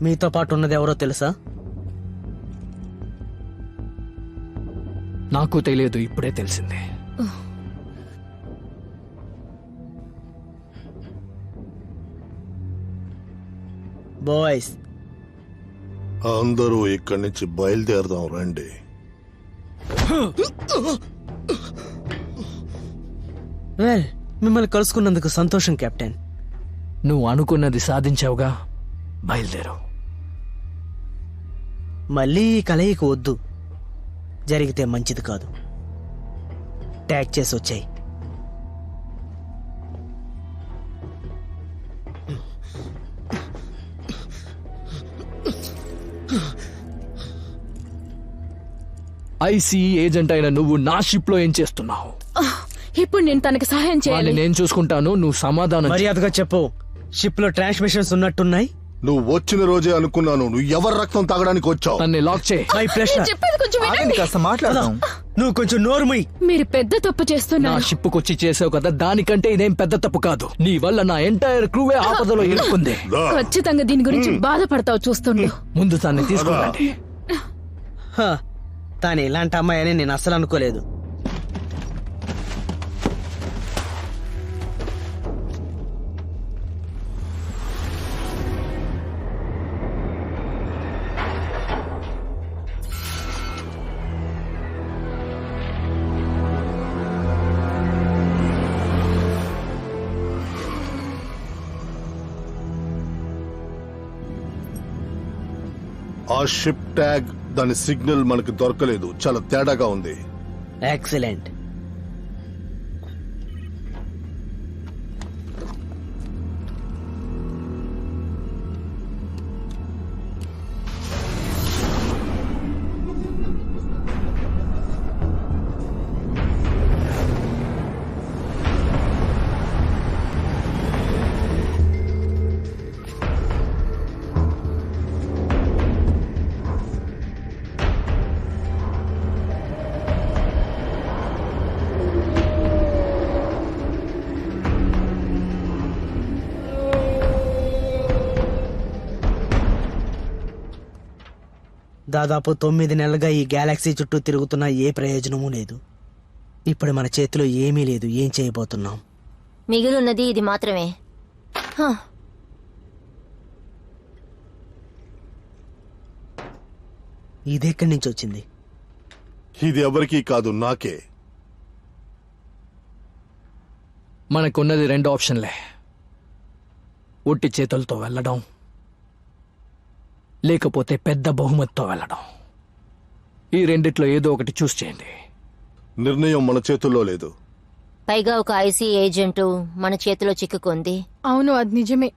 మీతో పాటు ఉన్నది ఎవరో తెలుసా? నాకు తెలియదు, ఇప్పుడే తెలిసింది. బాయ్స్, అందరూ ఇక్కడి నుంచి బయలుదేరదాం రండి. వెల్, మిమ్మల్ని కలుసుకున్నందుకు సంతోషం కెప్టెన్. నువ్వు అనుకున్నది సాధించావుగా, బయలుదేరు. మళ్ళీ ఈ కలయిక వద్దు, జరిగితే మంచిది కాదు. ట్యాగ్ చేసి వచ్చాయి. ఐసీఈ ఏజెంట్ అయిన నువ్వు నా షిప్ లో ఏం చేస్తున్నావు? ఇప్పుడు నేను తనకి సహాయం చేయాలి. వాళ్ళని నేను చూసుకుంటాను, నువ్వు సమాధానం చెప్పు. మర్యాదగా చెప్పు. షిప్ లో ట్రాన్స్మిషన్స్ ఉన్నట్టున్నాయి. నువ్వు వచ్చిన రోజే అనుకున్నాను నువ్వు ఎవరి రక్తం తాగడానికి వచ్చావు. తన్ని లాక్ చేయి. My pleasure. చెప్పేది కొంచెం వినండి. కాస్త మాట్లాడదాం. నువ్వు కొంచెం నోరుమై. మీరు పెద్ద తప్పు నా చేస్తున్నారు. షిప్పుకొచ్చి చేసావు కదా, దానికంటే ఇదేం పెద్ద తప్పు కాదు. నీ వల్ల నా ఎంటైర్ క్రూవే ఆపదలో ఇరుక్కుంది. ఖచ్చితంగా దీని గురించి బాధపడతావు చూస్తుండు. ముందు తన్ని తీసుకురండి. తాను ఇలాంటి అమ్మాయి అని నేను అస్సలు అనుకోలేదు. ఆ షిప్ ట్యాగ్, దాని సిగ్నల్ మనకు దొరకలేదు. చాలా తేడాగా ఉంది. ఎక్సలెంట్. దాదాపు 9 నెలలుగా ఈ గ్యాలక్సీ చుట్టూ తిరుగుతున్నా ఏ ప్రయోజనమూ లేదు. ఇప్పుడు మన చేతిలో ఏమీ లేదు. ఏం చేయబోతున్నాం? మిగిలిన్నది ఇది మాత్రమే. హ. ఇదెక్కడి నుంచి వచ్చింది? ఇది ఎవరికీ కాదు, నాకే. మనకున్నది 2 ఆప్షన్లే. ఒట్టి చేతులతో వెళ్ళడం, లేకపోతే పెద్ద బహుమతితో వెళ్ళడం. ఈ రెండిట్లో ఏదో ఒకటి చూస్ చేయండి. నిర్ణయం మన చేతుల్లో లేదు. పైగా ఒక ఐసీ ఏజెంటు మన చేతిలో చిక్కుకుంది. అవును, అది నిజమే.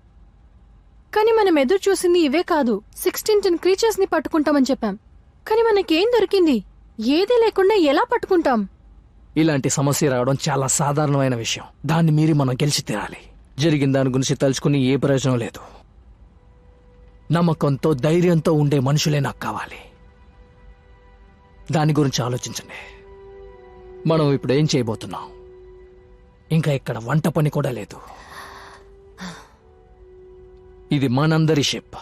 కానీ మనం ఎదురు చూసింది ఇవే కాదు. 16 టన్ క్రీచర్స్ ని పట్టుకుంటామని చెప్పాం. కానీ మనకేం దొరికింది? ఏదీ లేకుండా ఎలా పట్టుకుంటాం? ఇలాంటి సమస్య రావడం చాలా సాధారణమైన విషయం. దాన్ని మీరి మనం గెలిచి తీరాలి. జరిగిన దాని గురించి తలుచుకుని ఏ ప్రయోజనం లేదు. నమ్మకంతో, ధైర్యంతో ఉండే మనుషులే నాకు కావాలి. దాని గురించి ఆలోచించండి. మనం ఇప్పుడు ఏం చేయబోతున్నాం? ఇంకా ఇక్కడ వంట పని కూడా లేదు. ఇది మనందరి షిప్.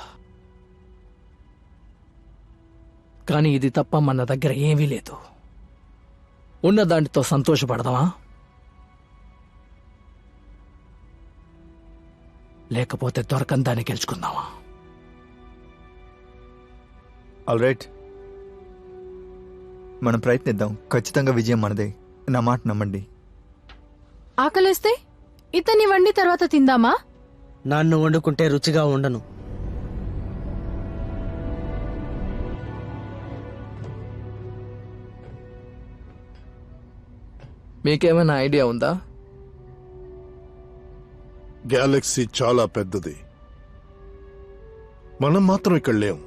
కానీ ఇది తప్ప మన దగ్గర ఏమీ లేదు. ఉన్న దాంట్లో సంతోషపడదామా, లేకపోతే దొరకని దాన్ని గెలుచుకుందామా? ఆల్ రైట్, మనం ప్రయత్నిద్దాం. ఖచ్చితంగా విజయం మనదే. నా మాట నమ్మండి. ఆకలేస్తే ఇతన్ని వండి తర్వాత తిందామా? నన్ను వండుకుంటే రుచిగా ఉండను. మీకేమైనా ఐడియా ఉందా? గ్యాలక్సీ చాలా పెద్దది. మనం మాత్రం ఇక్కడ లేం.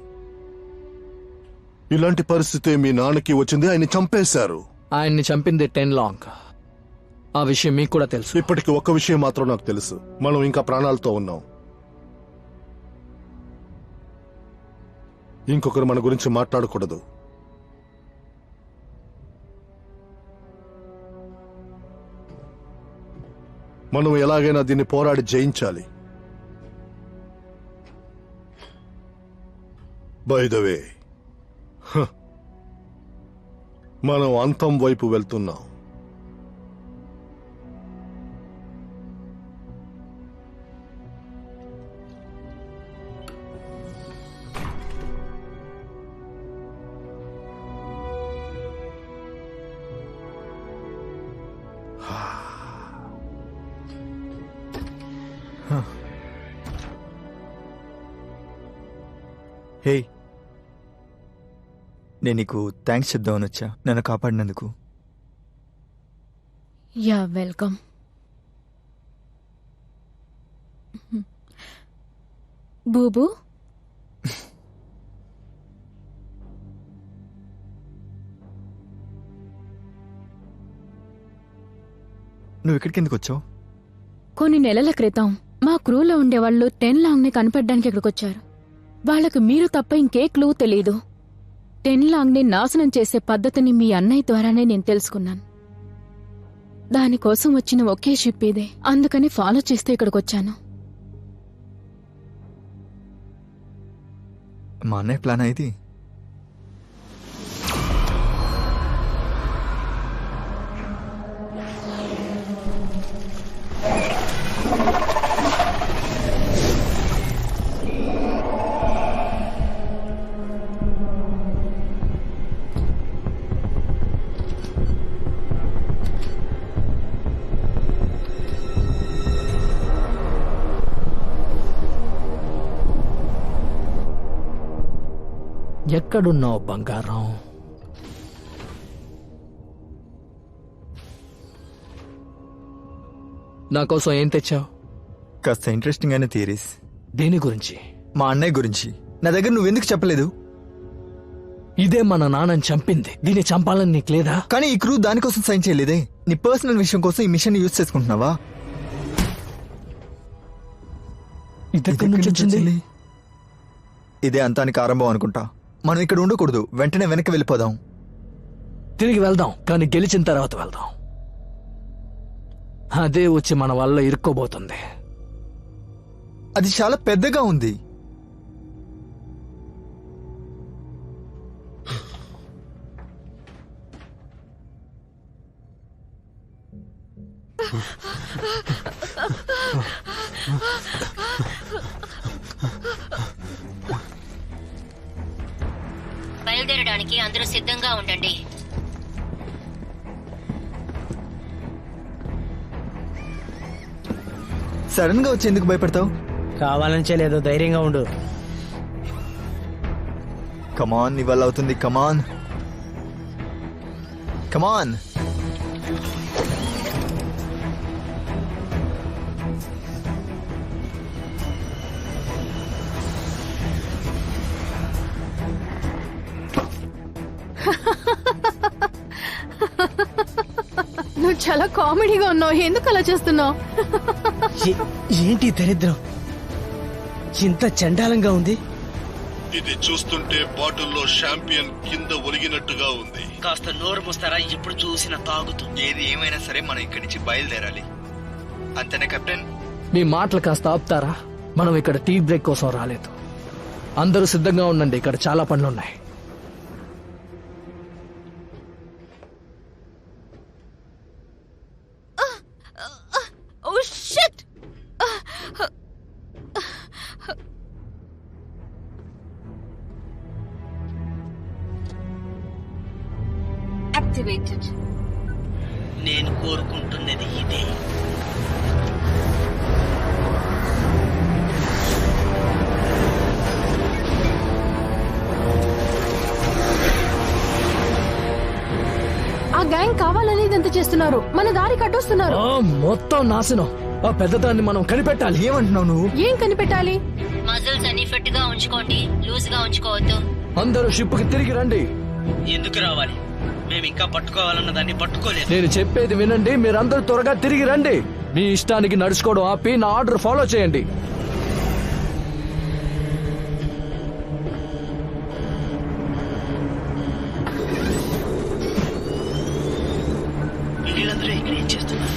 ఇలాంటి పరిస్థితి మీ నాన్నకి వచ్చింది, ఆయన్ని చంపేశారు. ఆయన్ని చంపింది 10 లాంగ్. ఆ విషయం మీకు కూడా తెలుసు. ఇప్పటికి ఒక్క విషయం మాత్రం నాకు తెలుసు, మనం ఇంకా ప్రాణాలతో ఉన్నాం. ఇంకొకరు మన గురించి మాట్లాడకూడదు. మనం ఎలాగైనా దీన్ని పోరాడి జయించాలి. బై ద వే, మనం అంతం వైపు వెళ్తున్నాం. హే, నేను నీకు థ్యాంక్స్ చెప్దామని వచ్చా, నన్ను కాపాడినందుకు. Yeah welcome. బూబు, నువ్వు ఇక్కడికి ఎందుకు వచ్చావు? కొన్ని నెలల క్రితం మా క్రూలో ఉండేవాళ్ళు 10 లాంగ్ ని కనిపెట్టడానికి ఇక్కడికి వచ్చారు. వాళ్లకు మీరు తప్ప ఇంకే క్లూ తెలీదు. 10 లాంగ్ ని నాశనం చేసే పద్ధతిని మీ అన్నయ్య ద్వారానే నేను తెలుసుకున్నాను. దానికోసం వచ్చిన ఒకే షిప్ ఇదే, అందుకని ఫాలో చేస్తే ఇక్కడికి వచ్చాను. మా అన్నయ్య ప్లాన్ ఇది. ఎక్కడున్నావు బంగారం? నా కోసం ఏం తెచ్చావు? కాస్త ఇంట్రెస్టింగ్ అయిన థియరీస్. దేని గురించి? మా అన్నయ్య గురించి. నా దగ్గర నువ్వెందుకు చెప్పలేదు? ఇదే మన నాన్నని చంపింది, దీన్ని చంపాలని నీకు లేదా? కానీ ఈ క్రూ దానికోసం సైన్ చేయలేదే. నీ పర్సనల్ విషయం కోసం ఈ మిషన్ యూజ్ చేసుకుంటున్నావా? ఇదెక్కడి నుంచి వచ్చింది? ఇదే అంతానికి ఆరంభం అనుకుంటా. మనం ఇక్కడ ఉండకూడదు, వెంటనే వెనక్కి వెళ్ళిపోదాం. తిరిగి వెళ్దాం, కానీ గెలిచిన తర్వాత వెళ్దాం. అదే వచ్చి మన వల్ల ఇరుక్కోబోతుంది. అది చాలా పెద్దగా ఉంది. బయలుదేరడానికి అందరూ సిద్ధంగా ఉండండి. సడన్ గా వచ్చి ఎందుకు భయపడతావు? కావాలని చేయలేదు, ధైర్యంగా ఉండు. కమాన్, నీ వల్ల అవుతుంది. కమాన్ కమాన్. నువ్వు చాలా కామెడీగా ఉన్నావు. ఎందుకు అలా చేస్తున్నావు? ఏంటి దరిద్రం, ఇంత చండాలంగా ఉంది. ఇది చూస్తుంటే బాటిల్లో షాంపియన్ కింద ఒలిగినట్టుగా ఉంది. కాస్త నోరు మూస్తారా? ఇప్పుడు చూసిన తాగుతూ. ఏది ఏమైనా సరే మనం ఇక్కడి నుంచి బయలుదేరాలి. అంతేనా కెప్టెన్? మీ మాటలు కాస్త ఆపుతారా? మనం ఇక్కడ టీ బ్రేక్ కోసం రాలేదు. అందరూ సిద్ధంగా ఉండండి, ఇక్కడ చాలా పనులున్నాయి. Oh shit! Activated. నేను కోరుకుంటున్నది ఇదే. ఆ గ్యాంగ్ కావాలని ఇదంతా చేస్తున్నారు. మన దారి కట్టొస్తున్నారు. మొత్తం నాశనం. ఆ పెద్దదాన్ని మనం కనిపెట్టాలి. ఏమంటున్నావు నువ్వు? ఏం కనిపెట్టాలి? మజిల్స్ అన్ని ఫిట్ గా ఉంచుకోండి, లూజ్ గా ఉంచుకోవద్దు. అందరూ షిప్కి తిరిగి రండి. ఎందుకు రావాలి? మేము ఇంకా పట్టుకోవాలన్న దాన్ని పట్టుకోలేదు. నేను చెప్పేది వినండి, మీరందరూ త్వరగా తిరిగి రండి. మీ ఇష్టానికి నడుచుకోవడం ఆపి నా ఆర్డర్ ఫాలో చేయండి. వీళ్ళందరూ ఇక్కడ ఏం చేస్తున్నారు?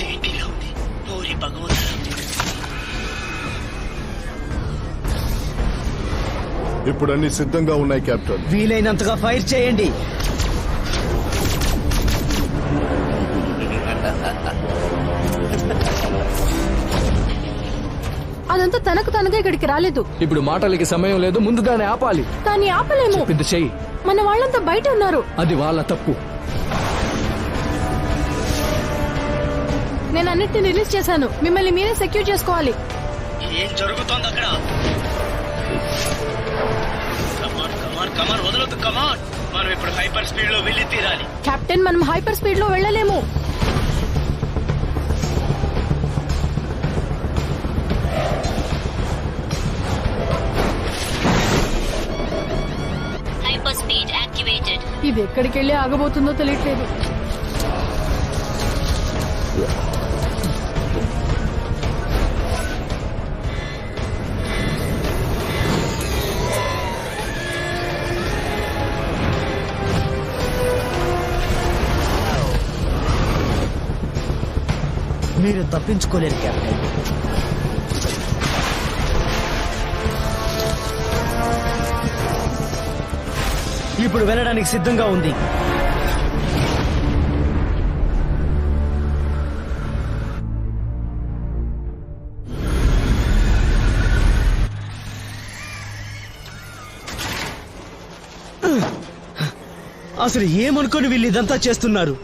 ఏంటిలా ఉంది? ఓరి భగవంతుడా! ఇప్పుడు అన్ని సిద్ధంగా ఉన్నాయి కెప్టెన్. వీలైనంతగా ఫైర్ చేయండి. అదంతా తనకు తనగా ఇక్కడికి రాలేదు. ఇప్పుడు మాటలకి సమయం లేదు, ముందు దాన్ని ఆపాలి. కానీ ఆపలేము. చెప్పింది చెయ్యి. మన వాళ్ళంతా బయట ఉన్నారు. అది వాళ్ళ తప్పు. నేను అన్నిటిని రిలీజ్ చేశాను. మిమ్మల్ని మీరే సెక్యూర్ చేసుకోవాలి. ఏం జరుగుతోంది అక్కడ? కమాన్ వదలొద్దు, కమాన్. మనం ఇప్పుడు హైపర్ స్పీడ్ లో వెళ్ళి తీరాలి. కెప్టెన్, మనం హైపర్ స్పీడ్ లో వెళ్ళలేము. Hyper speed activated. ఇది ఎక్కడికి వెళ్ళి ఆగబోతుందో తెలియట్లేదు. మీరు తప్పించుకోలేరు కెప్టెన్. ఇప్పుడు వెళ్ళడానికి సిద్ధంగా ఉంది. అసలు ఏమనుకొని వీళ్ళు ఇదంతా చేస్తున్నారు?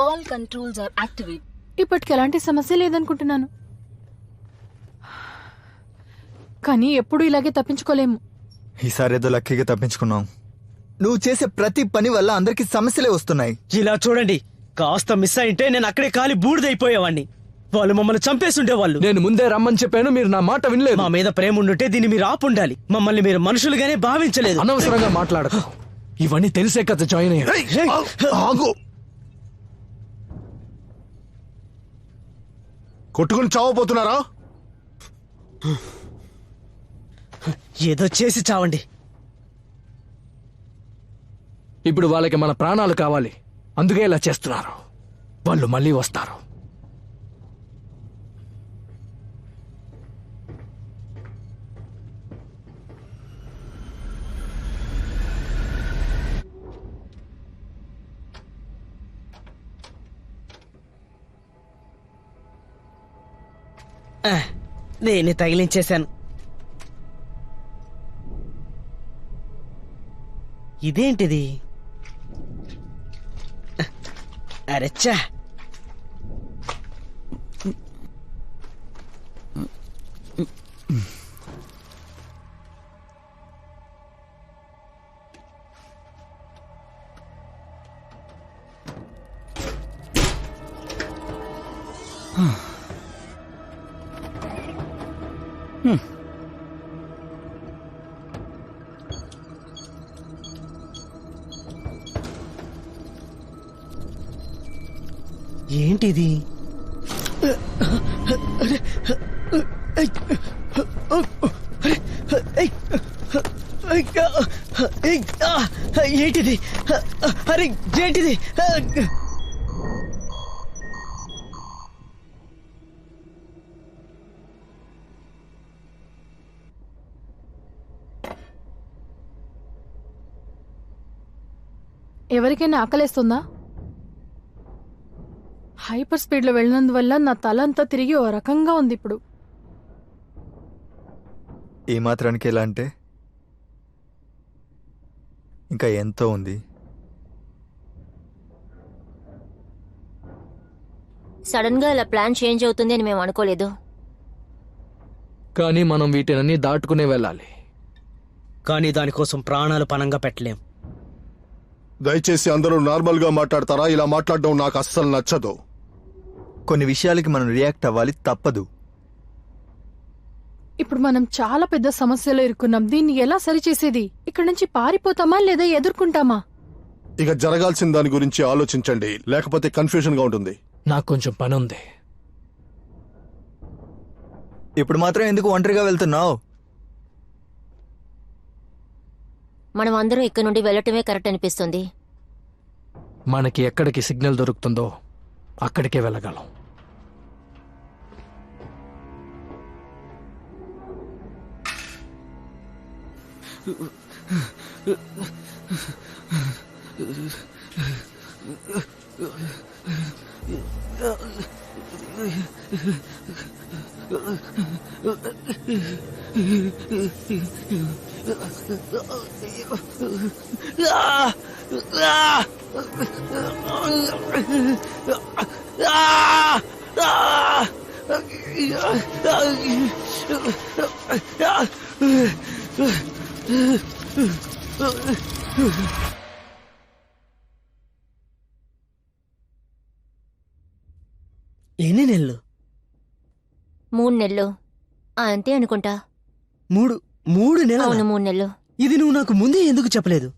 All controls are activated. ఇప్పటికి ఎలాంటి సమస్య లేదనుకుంటున్నాను. కానీ ఎప్పుడు ఇలాగే తప్పించుకోలేము. ఈసారి ఏదో లక్కీగా తప్పించుకున్నాం. నువ్వు చేసే ప్రతి పని వల్ల అందరికి సమస్యలే వస్తున్నాయి. ఇలా చూడండి, కాస్త మిస్ అయింటే నేను అక్కడే కాలి బూడిదైపోయేవాడిని. వాళ్ళు మమ్మల్ని చంపేసి ఉండేవాళ్ళు. నేను ముందే రమ్మని చెప్పాను, మీరు నా మాట వినలేదు. మా మీద ప్రేమ ఉండుంటే దీన్ని మీరు ఆపుండాలి. మమ్మల్ని మీరు మనుషులుగానే భావించలేదు. అనవసరంగా మాట్లాడకు. ఇవన్నీ తెలిసే కదా జాయిన్ అయ్యారు. కొట్టుకుని చావపోతున్నారా? ఏదో చేసి చావండి. ఇప్పుడు వాళ్ళకి మన ప్రాణాలు కావాలి, అందుకే ఇలా చేస్తున్నారు. వాళ్ళు మళ్ళీ వస్తారు. నేనే తగిలించేశాను. ఇదేంటిది? అరెచ్చా, ఏంటిది? ఏంటిది? అరే ఏంటిది? ఎవరికైనా ఆకలేస్తుందా? హైపర్ స్పీడ్ లో వెళ్ళినందువల్ల నా తల అంతా తిరిగి ఓ రకంగా ఉంది ఇప్పుడు. ఏ మాత్రానికి ఎలా అంటే ఇంకా ఎంతో ఉంది. సడన్ గా ఇలా ప్లాన్ చేంజ్ అవుతుంది అని మేము అనుకోలేదు. కానీ మనం వీటినన్నీ దాటుకునే వెళ్ళాలి. కానీ దానికోసం ప్రాణాలు పణంగా పెట్టలేం. దయచేసి అందరూ నార్మల్ గా మాట్లాడతారా? ఇలా మాట్లాడడం నాకు అస్సలు నచ్చదు. కొన్ని విషయాలకి మనం రియాక్ట్ అవ్వాలి, తప్పదు. ఇప్పుడు మనం చాలా పెద్ద సమస్యలో ఇరుక్కున్నాం. దీన్ని ఎలా సరిచేసేది? ఇక్కడ నుంచి పారిపోతామా లేదా ఎదుర్కొంటామా? ఇక జరగాల్సిన దాని గురించి ఆలోచించండి, లేకపోతే కన్ఫ్యూజన్ గా ఉంటుంది. నాకు కొంచెం పని ఉంది. ఇప్పుడు మాత్రం ఎందుకు ఒంటరిగా వెళ్తున్నావు? మనం అందరం ఇక్కడ నుండి వెళ్ళటమే కరెక్ట్ అనిపిస్తుంది. మనకి ఎక్కడికి సిగ్నల్ దొరుకుతుందో అక్కడికే వెళ్ళగలం. ఎన్ని నెలలు? 3 నెలలు అంతే అనుకుంటా. 3 నెలలు? అవును, 3 నెలలు. ఇది నువ్వు నాకు ముందే ఎందుకు చెప్పలేదు?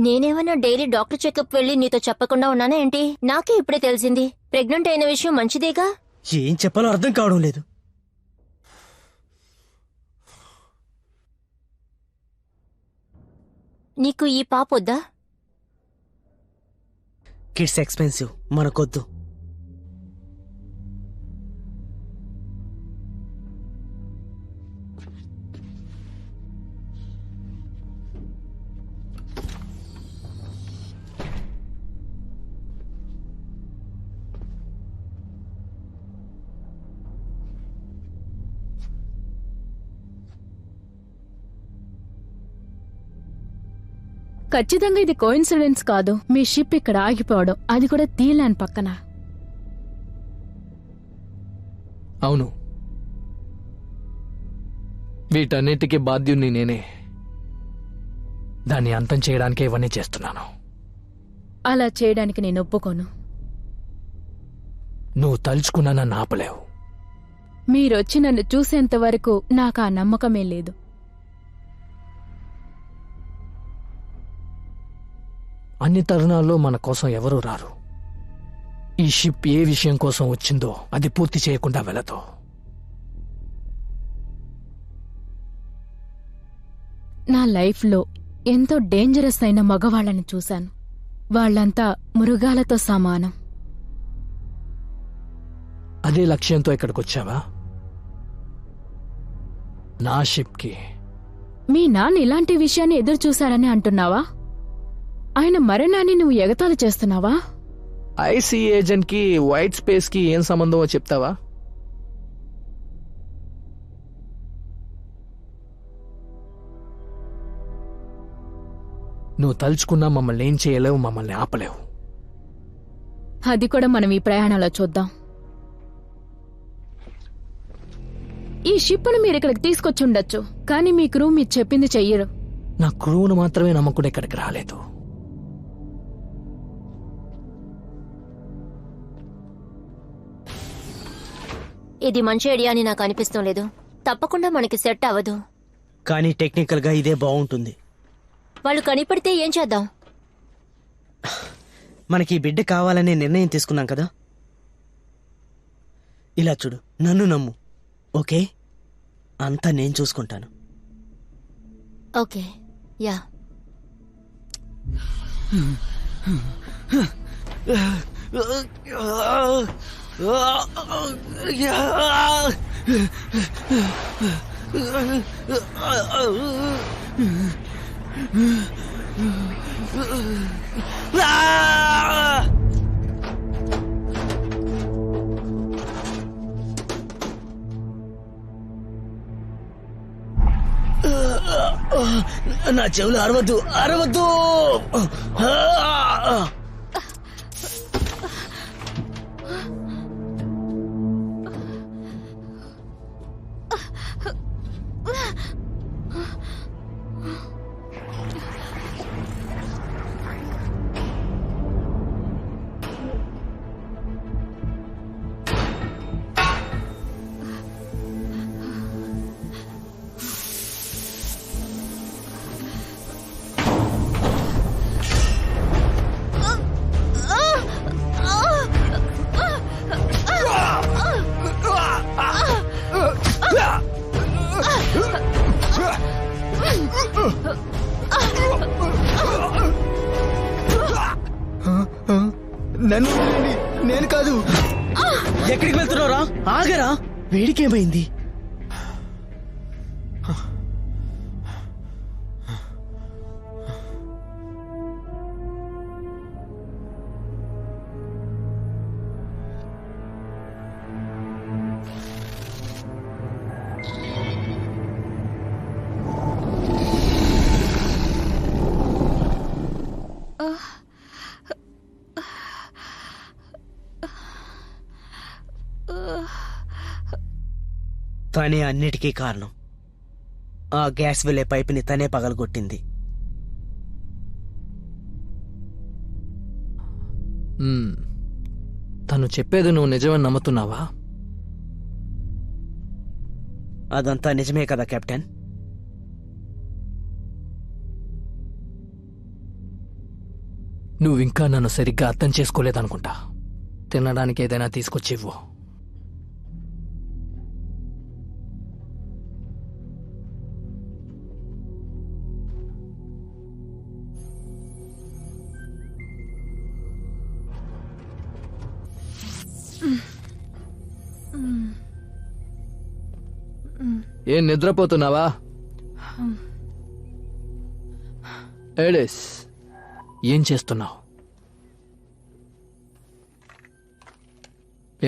నేనేమన్నా డైలీ డాక్టర్ చెకప్ వెళ్ళి నీతో చెప్పకుండా ఉన్నానా ఏంటి? నాకే ఇప్పుడే తెలిసింది. ప్రెగ్నెంట్ అయిన విషయం మంచిదేగా. ఏం చెప్పాలో అర్థం కావడం లేదు. నీకు ఈ పాపొద్దా? Kids expensive, మనకొద్దు. ఖచ్చితంగా ఇది కోఇన్సిడెన్స్ కాదు. మీ షిప్ ఇక్కడ ఆగిపోవడం, అది కూడా తీలాన్ పక్కన. అవును, వీటన్నిటికీ బాధ్యుణ్ణి నేనే. దాన్ని అంతం చేయడానికే ఇవన్నీ చేస్తున్నాను. అలా చేయడానికి నేను ఒప్పుకోను. నువ్వు తలుచుకున్నా నన్ను ఆపలేవు. మీరొచ్చి నన్ను చూసేంత వరకు నాకు ఆ నమ్మకమే లేదు. అన్ని తరుణాల్లో మన కోసం ఎవరూ రారు. ఈ షిప్ ఏ విషయం కోసం వచ్చిందో అది పూర్తి చేయకుండా వెళ్ళదు. నా లైఫ్లో ఎంతో డేంజరస్ అయిన మగవాళ్ళని చూశాను. వాళ్ళంతా మృగాలతో సమానం. అదే లక్ష్యంతో ఇక్కడికొచ్చావా? నా షిప్కి. మీ నాన్న ఇలాంటి విషయాన్ని ఎదురు చూశాడని అంటున్నావా? ఆయన మరణాన్ని నువ్వు ఎగతాళి చేస్తున్నావా? ఐసీ ఏజెంట్ కి వైట్ స్పేస్ కి ఏం సంబంధమో చెప్తావా? నువ్వు తలుచుకున్నా మమ్మల్ని ఏం చేయలేవు, మమ్మల్ని ఆపలేవు. అది కూడా మనం ఈ ప్రయాణంలో చూద్దాం. ఈ షిప్ను మీరు ఇక్కడికి తీసుకొచ్చుండొచ్చు, కానీ మీ క్రూ మీరు చెప్పింది చెయ్యరు. నా క్రూను మాత్రమే నమ్మకుండా ఇక్కడికి రాలేదు. ఇది మంచి ఐడియా అని నాకు అనిపిస్తం లేదు. తప్పకుండా మనకి సెట్ అవ్వదు. కానీ టెక్నికల్ గా ఇదే బాగుంటుంది. వాళ్ళు కనిపెడితే ఏం చేద్దాం? మనకి ఈ బిడ్డ కావాలనే నిర్ణయం తీసుకున్నాం కదా. ఇలా చూడు, నన్ను నమ్ము, ఓకే? అంతా నేను చూసుకుంటాను. Okay, yeah. నా చెవులు అరవద్దు, అరవద్దు. నన్ను వదిలేయండి, నేను కాదు. ఎక్కడికి వెళ్తున్నారా? ఆగరా, వేడికేమైంది? తనే అన్నిటికీ కారణం. ఆ గ్యాస్ వెళ్లే పైపుని తనే పగలగొట్టింది. తను చెప్పేది నువ్వు నిజమని నమ్ముతున్నావా? అదంతా నిజమే కదా కెప్టెన్? నువ్వింకా నన్ను సరిగ్గా అర్థం చేసుకోలేదనుకుంటా. తినడానికి ఏదైనా తీసుకొచ్చివ్వు. ఏం నిద్రపోతున్నావా? ఏడేస్, ఏం చేస్తున్నావు?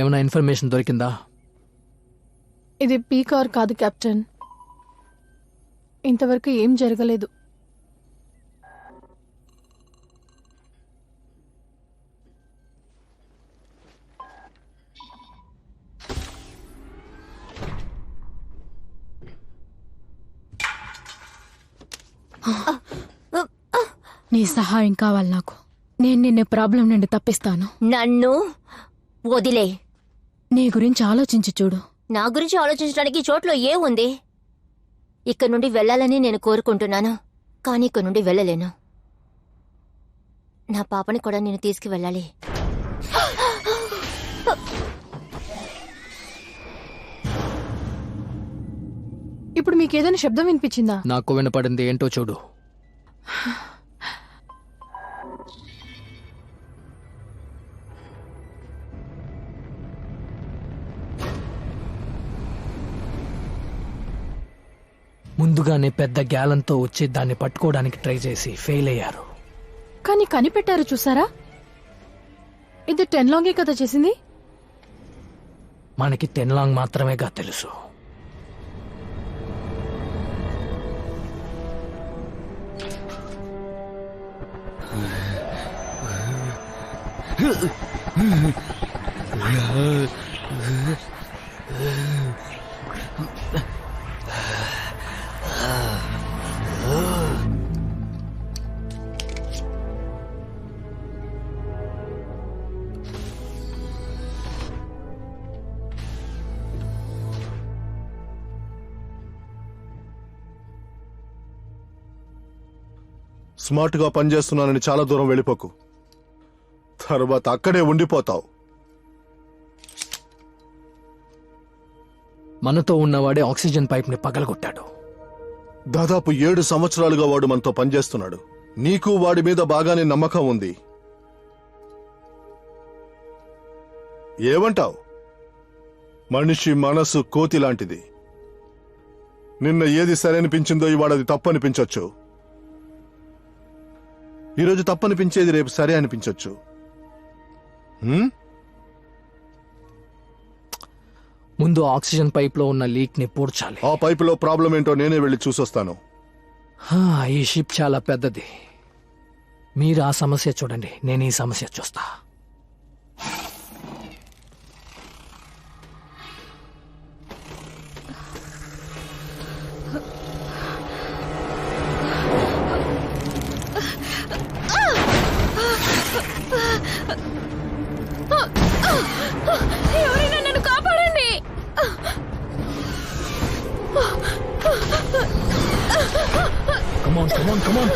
ఏమైనా ఇన్ఫర్మేషన్ దొరికిందా? ఇది పీకార్ కాదు కెప్టెన్. ఇంతవరకు ఏం జరగలేదు. నీ సహాయం కావాలి నాకు. నేను నిన్ను ప్రాబ్లం నుండి తప్పిస్తాను. నన్ను వదిలే. నీ గురించి ఆలోచించి చూడు. నా గురించి ఆలోచించడానికి చోట్లో ఏముంది? ఇక్కడ నుండి వెళ్ళాలని నేను కోరుకుంటున్నాను, కానీ ఇక్కడ నుండి వెళ్ళలేను. నా పాపని కూడా నేను తీసుకువెళ్ళాలి. ఇప్పుడు మీకేదైనా శబ్దం వినిపించిందా? నాకు వినపడింది ఏంటో చూడు. ముందుగానే పెద్ద గ్యాలంతో వచ్చి దాన్ని పట్టుకోవడానికి ట్రై చేసి ఫెయిల్ అయ్యారు. కానీ కనిపెట్టారు చూసారా? ఇది 10 లాంగే కదా చేసింది. మనకి 10 లాంగ్ మాత్రమేగా తెలుసు. స్మార్ట్ గా పనిచేస్తున్నానని చాలా దూరం వెళ్ళిపోకు, తర్వాత అక్కడే ఉండిపోతావు. మనతో ఉన్నవాడే ఆక్సిజన్ పైప్ ని పగలగొట్టాడు. దాదాపు 7 సంవత్సరాలుగా వాడు మనతో పనిచేస్తున్నాడు. నీకు వాడి మీద బాగానే నమ్మకం ఉంది. ఏమంటావు? మనిషి మనసు కోతి లాంటిది. నిన్న ఏది సరైనపించిందో ఇవాళ అది తప్పనిపించొచ్చు. ఈరోజు తప్పనిపించేది రేపు సరే అనిపించొచ్చు. ముందు ఆక్సిజన్ పైప్ లో ఉన్న లీక్ ని పూడ్చాలి. ఆ పైపులో ప్రాబ్లం ఏంటో నేనే వెళ్ళి చూసొస్తాను. ఈ షిప్ చాలా పెద్దది. మీరు ఆ సమస్య చూడండి, నేను ఈ సమస్య చూస్తా. ఎవరైనా నన్ను కాపాడండి. Come on, come on, come on.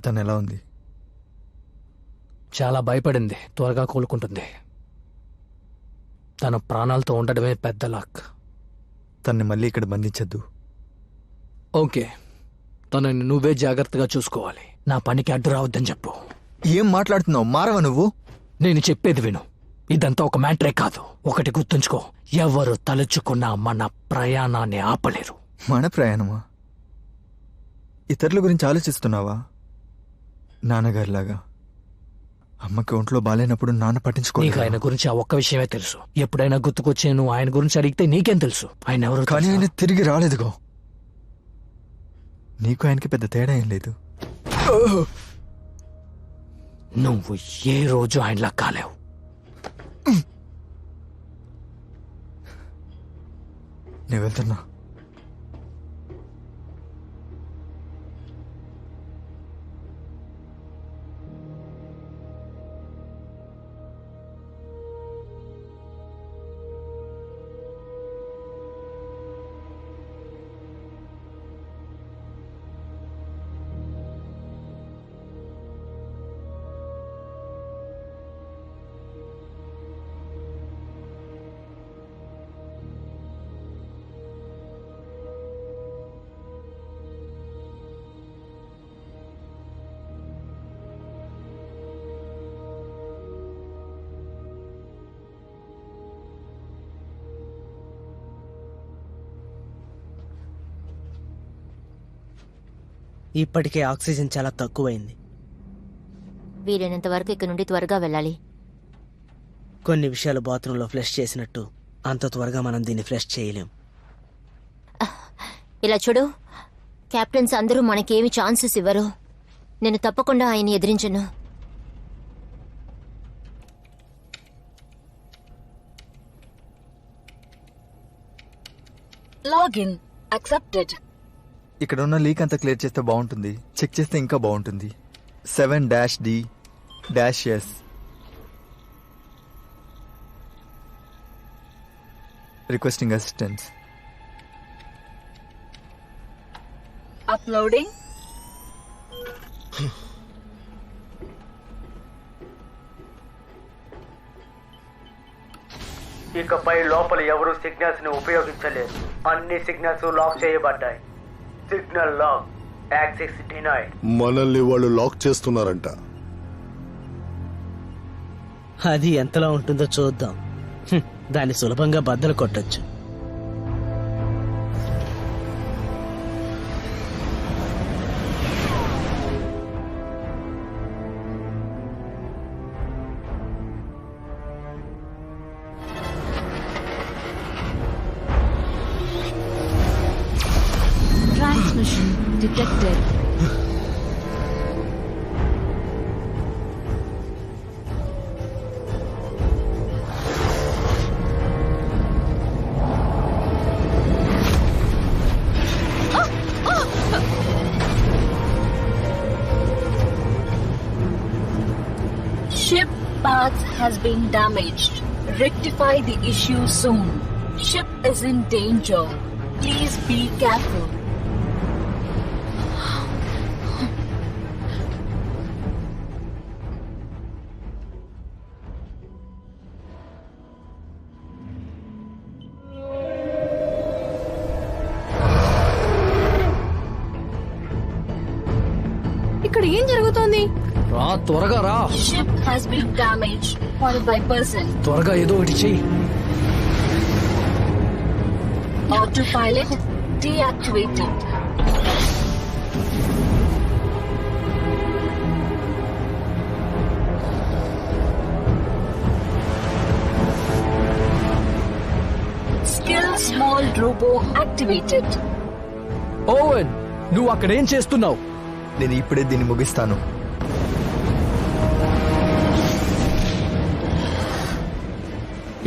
తను ఎలా ఉంది? చాలా భయపడింది. త్వరగా కోలుకుంటుంది. తన ప్రాణాలతో ఉండడమే పెద్ద లక్. తన్ని మళ్ళీ ఇక్కడ బంధించద్దు. ఓకే, తనని నువ్వే జాగ్రత్తగా చూసుకోవాలి. నా పనికి అడ్డు రావద్దని చెప్పు. ఏం మాట్లాడుతున్నావు? మారవా నువ్వు? నేను చెప్పేది విను. ఇదంతా ఒక మ్యాటరే కాదు. ఒకటి గుర్తుంచుకో, ఎవరు తలుచుకున్నా మన ప్రయాణాన్ని ఆపలేరు. మన ప్రయాణమా? ఇతరుల గురించి ఆలోచిస్తున్నావా? నాన్నగారిలాగా. అమ్మకి ఒంట్లో బాలేనప్పుడు నాన్న నీకు పట్టించుకోలేదు. ఆయన గురించి ఆ ఒక్క విషయమే తెలుసు. ఎప్పుడైనా గుర్తుకొచ్చి నువ్వు ఆయన గురించి అడిగితే నీకేం తెలుసు? ఆయన ఎవరు? కానీ ఆయన తిరిగి రాలేదుగో. నీకు ఆయనకి పెద్ద తేడా ఏం లేదు. నువ్వు ఏ రోజు ఆయనలా కాలేవు. నేను వెళ్తున్నా. ఇప్పటికే ఆక్సిజన్ చాలా తక్కువైంది. వీలైనంత వరకు ఇక్కడ నుండి త్వరగా వెళ్ళాలి. కొన్ని విషయాలు బాత్రూంలో ఫ్లష్ చేసినట్టు అంత త్వరగా మనం దీన్ని ఫ్లష్ చేయలేం. ఇలా చూడు, కెప్టెన్స్ అందరూ మనకేమి ఛాన్సెస్ ఇవ్వరు. నేను తప్పకుండా ఆయన ఎదిరించను. Login accepted. ఇక్కడ ఉన్న లీక్ అంతా క్లియర్ చేస్తే బాగుంటుంది. చెక్ చేస్తే ఇంకా బాగుంటుంది. 7-D-S requesting assistance. Uploading. ఇకపై లోపల ఎవరు సిగ్నల్స్ ని ఉపయోగించలేరు. అన్ని సిగ్నల్స్ లాక్ చేయబడ్డాయి. Signal lock, access denied. మనల్ని వాళ్ళు లాక్ చేస్తున్నారంట. అది ఎంతలా ఉంటుందో చూద్దాం. దాన్ని సులభంగా బద్దలు కొట్టొచ్చు. Transmission detected. Ship parts has been damaged. Rectify the issue soon. Ship is in danger. Please be careful. ఇక్కడ ఏం జరుగుతోంది? రా, త్వరగా రా. Ship has been damaged. 45%. త్వరగా ఏదో ఒకటి చెయ్యి. Autopilot deactivated. Skill small robo activated. Owen, నువ్వు అక్కడేం చేస్తున్నావు? నేను ఇప్పుడే దీన్ని ముగిస్తాను.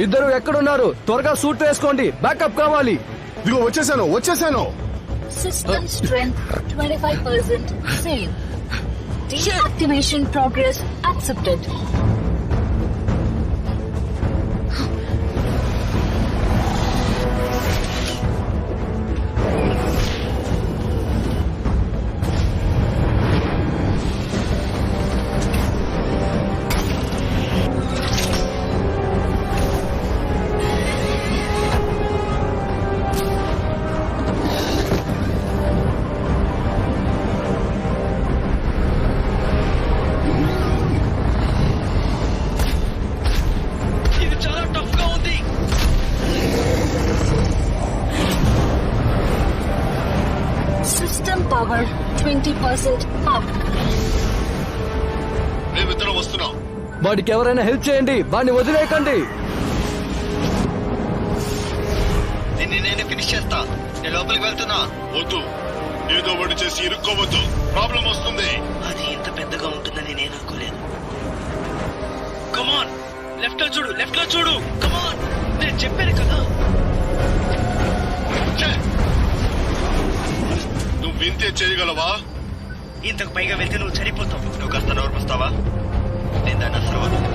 ఇద్దరు ఎక్కడున్నారు? త్వరగా సూట్ వేసుకోండి, బ్యాకప్ కావాలి. ఇదిగో వచ్చేసాను. System strength 25% save. Deactivation progress accepted. power 20% up. మేమిద్దరం వస్తున్నాం. వాడికి ఎవరైనా హెల్ప్ చేయండి, వాడిని వదిలేయకండి. దీన్ని నేను ఫినిష్ చేస్తా. నేను లోపలికి వెళ్తున్నా. వద్దు, ఏదో ఒకటి చేసి ఇరుక్కోవద్దు, ప్రాబ్లం వస్తుంది. అది ఇంత పెద్దగా ఉంటుందని నేను అనుకోలేదు. కమాన్, లెఫ్ట్ లో చూడు, లెఫ్ట్ లో చూడు. కమాన్, నేను చెప్పాను కదా. నువ్వు వింతే చేయగలవా? ఇంతకు పైగా వెళ్తే నువ్వు చనిపోతావు. నువ్వు కాస్త నోర్పిస్తావా? నేను దాన్ని అసలు వదలను.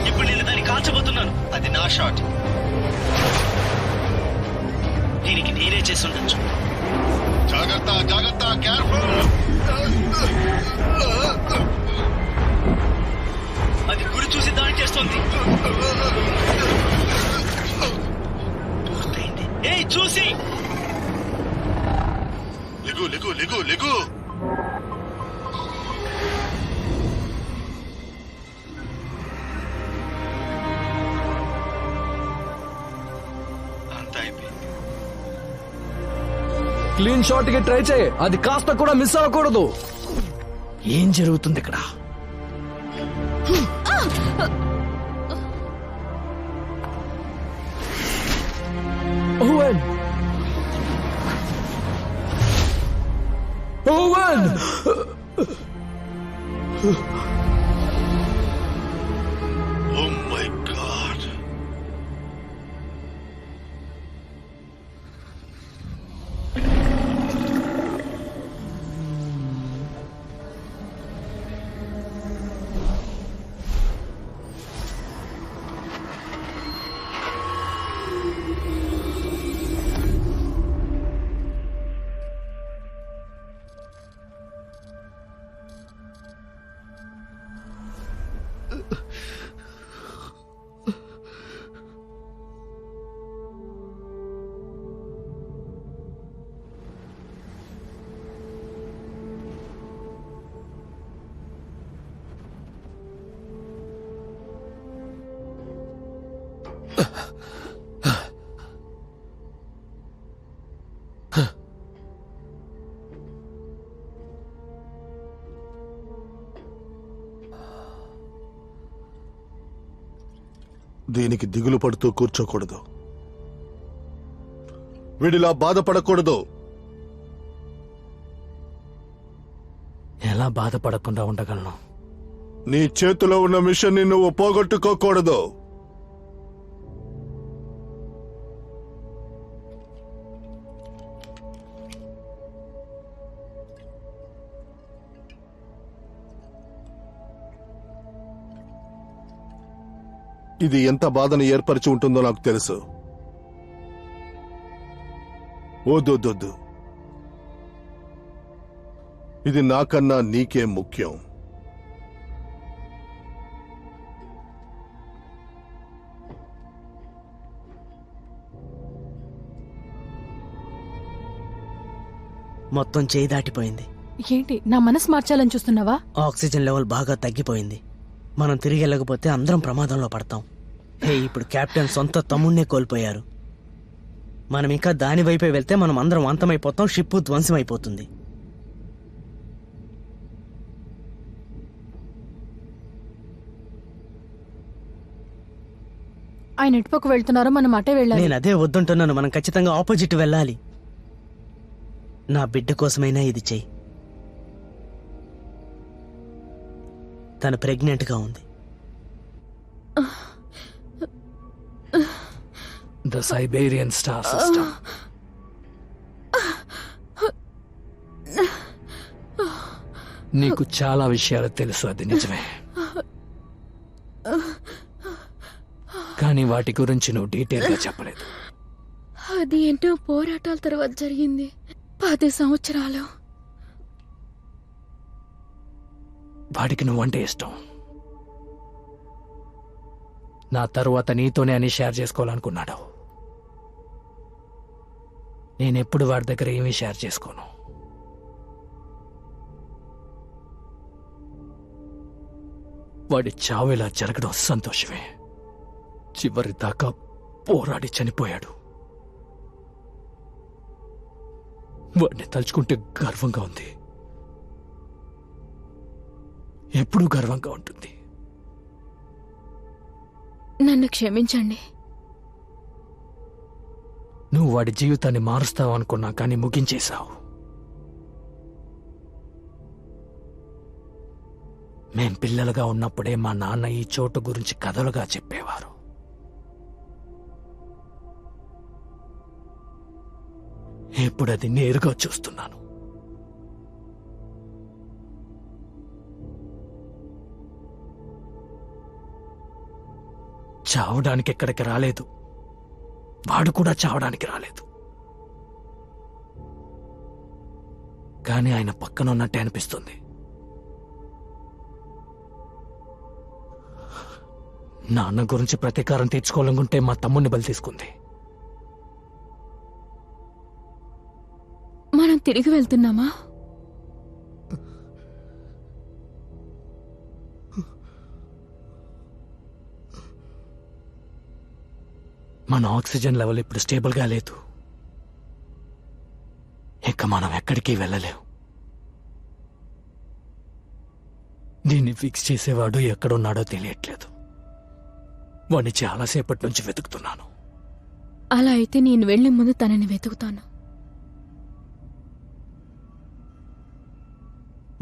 ఇప్పుడు నేను దాన్ని కాల్చబోతున్నాను. అది నా షాట్. దీనికి నేనే చేసి ఉండొచ్చు. జాగ్రత్త జాగ్రత్త, కేర్ఫుల్. అది గురి చూసి దాడి చేస్తోంది. పూర్తయింది. ఏయ్ చూసి లిగు లిగు లిగు లిగు. అంతా అయిపోయింది. క్లీన్ షాట్ కి ట్రై చేయి, అది కాస్త కూడా మిస్ అవ్వకూడదు. ఏం జరుగుతుంది ఇక్కడ? Owen, Owen! Oh my God. దీనికి దిగులు పడుతూ కూర్చోకూడదు, వీడిలా బాధపడకూడదు. ఎలా బాధపడకుండా ఉండగలను? నీ చేతిలో ఉన్న మిషన్ ని నువ్వు పోగొట్టుకోకూడదు. ఇది ఎంత బాధను ఏర్పరిచి ఉంటుందో నాకు తెలుసు. వద్దు, ఇది నాకన్నా నీకే ముఖ్యం. మొత్తం చేయి దాటిపోయింది. ఏంటి నా మనసు మార్చాలని చూస్తున్నావా? ఆక్సిజన్ లెవెల్ బాగా తగ్గిపోయింది. మనం తిరిగి వెళ్ళకపోతే అందరం ప్రమాదంలో పడతాం. హే, ఇప్పుడు కెప్టెన్ సొంత తమ్ముడినే కోల్పోయారు. మనం ఇంకా దాని వైపే వెళ్తే మనం అందరం అంతమైపోతాం, షిప్ ధ్వంసం అయిపోతుంది. ఆయన ఎటుపక్క వెళ్తున్నారో మనం అటే వెళ్ళాలి. నేను అదే వద్దుంటున్నాను. మనం ఖచ్చితంగా ఆపోజిట్ వెళ్ళాలి. నా బిడ్డ కోసమైనా ఇది చెయ్యి. తను ప్రెగ్నెంట్ గా ఉంది. The Siberian star system. నీకు చాలా విషయాలు తెలుసు, అది నిజమే. కానీ వాటి గురించి నువ్వు డీటెయిల్ గా చెప్పలేదు. అది ఏంటో పోరాటాల తర్వాత జరిగింది. 10 సంవత్సరాలు. వాడికి నువ్వంటే ఇష్టం. నా తరువాత నీతోనే అని షేర్ చేసుకోవాలనుకున్నాడు. నేనెప్పుడు వాడి దగ్గర ఏమీ షేర్ చేసుకోను. వాడి చావు ఇలా జరగడం సంతోషమే. చివరి దాకా పోరాడి చనిపోయాడు. వాడిని తలుచుకుంటే గర్వంగా ఉంది. ఎప్పుడూ గర్వంగా ఉంటుంది. నన్ను క్షమించండి. నువ్వు వాడి జీవితాన్ని మారుస్తావు అనుకున్నా కానీ ముగించేశావు. మేం పిల్లలుగా ఉన్నప్పుడే మా నాన్న ఈ చోటు గురించి కథలుగా చెప్పేవారు. ఇప్పుడు అది నేరుగా చూస్తున్నాను. చావడానికి ఎక్కడికి రాలేదు, వాడు కూడా చావడానికి రాలేదు. కానీ ఆయన పక్కన ఉన్నట్టే అనిపిస్తుంది. నాన్న గురించి ప్రతీకారం తీర్చుకోవాలనుకుంటే మా తమ్ముడిని బలి తీసుకుంది. మనం తిరిగి వెళ్తున్నామా? మన ఆక్సిజన్ లెవెల్ ఇప్పుడు స్టేబుల్గా లేదు. ఇక మనం ఎక్కడికి వెళ్ళలేం. దీన్ని ఫిక్స్ చేసేవాడు ఎక్కడున్నాడో తెలియట్లేదు. వాడిని చాలాసేపటి నుంచి వెతుకుతున్నాను. అలా అయితే నేను వెళ్లే ముందు తనని వెతుకుతాను.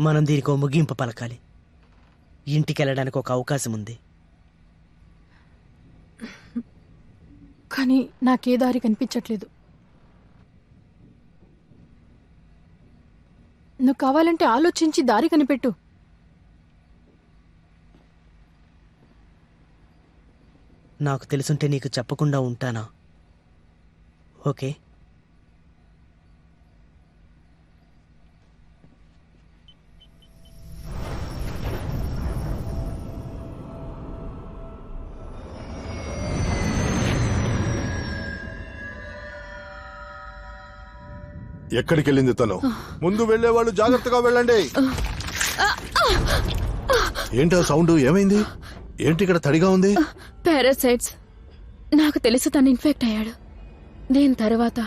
మనం దీనికి ఓ ముగింపు పలకాలి. ఇంటికి వెళ్ళడానికి ఒక అవకాశం ఉంది. కానీ నాకే దారి కనిపించట్లేదు. నువ్వు కావాలంటే ఆలోచించి దారి కనిపెట్టు. నాకు తెలుసుంటే నీకు చెప్పకుండా ఉంటానా? ఓకే, ఎక్కడికి వెళ్ళింది తను? ముందు వెళ్లేవాళ్ళు జాగ్రత్తగా వెళ్ళండి. ఏంటో సౌండ్? ఏమైంది? ఏంటి ఇక్కడ తడిగా ఉంది? పారాసైట్స్. నాకు తెలుసు తను ఇన్ఫెక్ట్ అయ్యాడు. దీని తర్వాత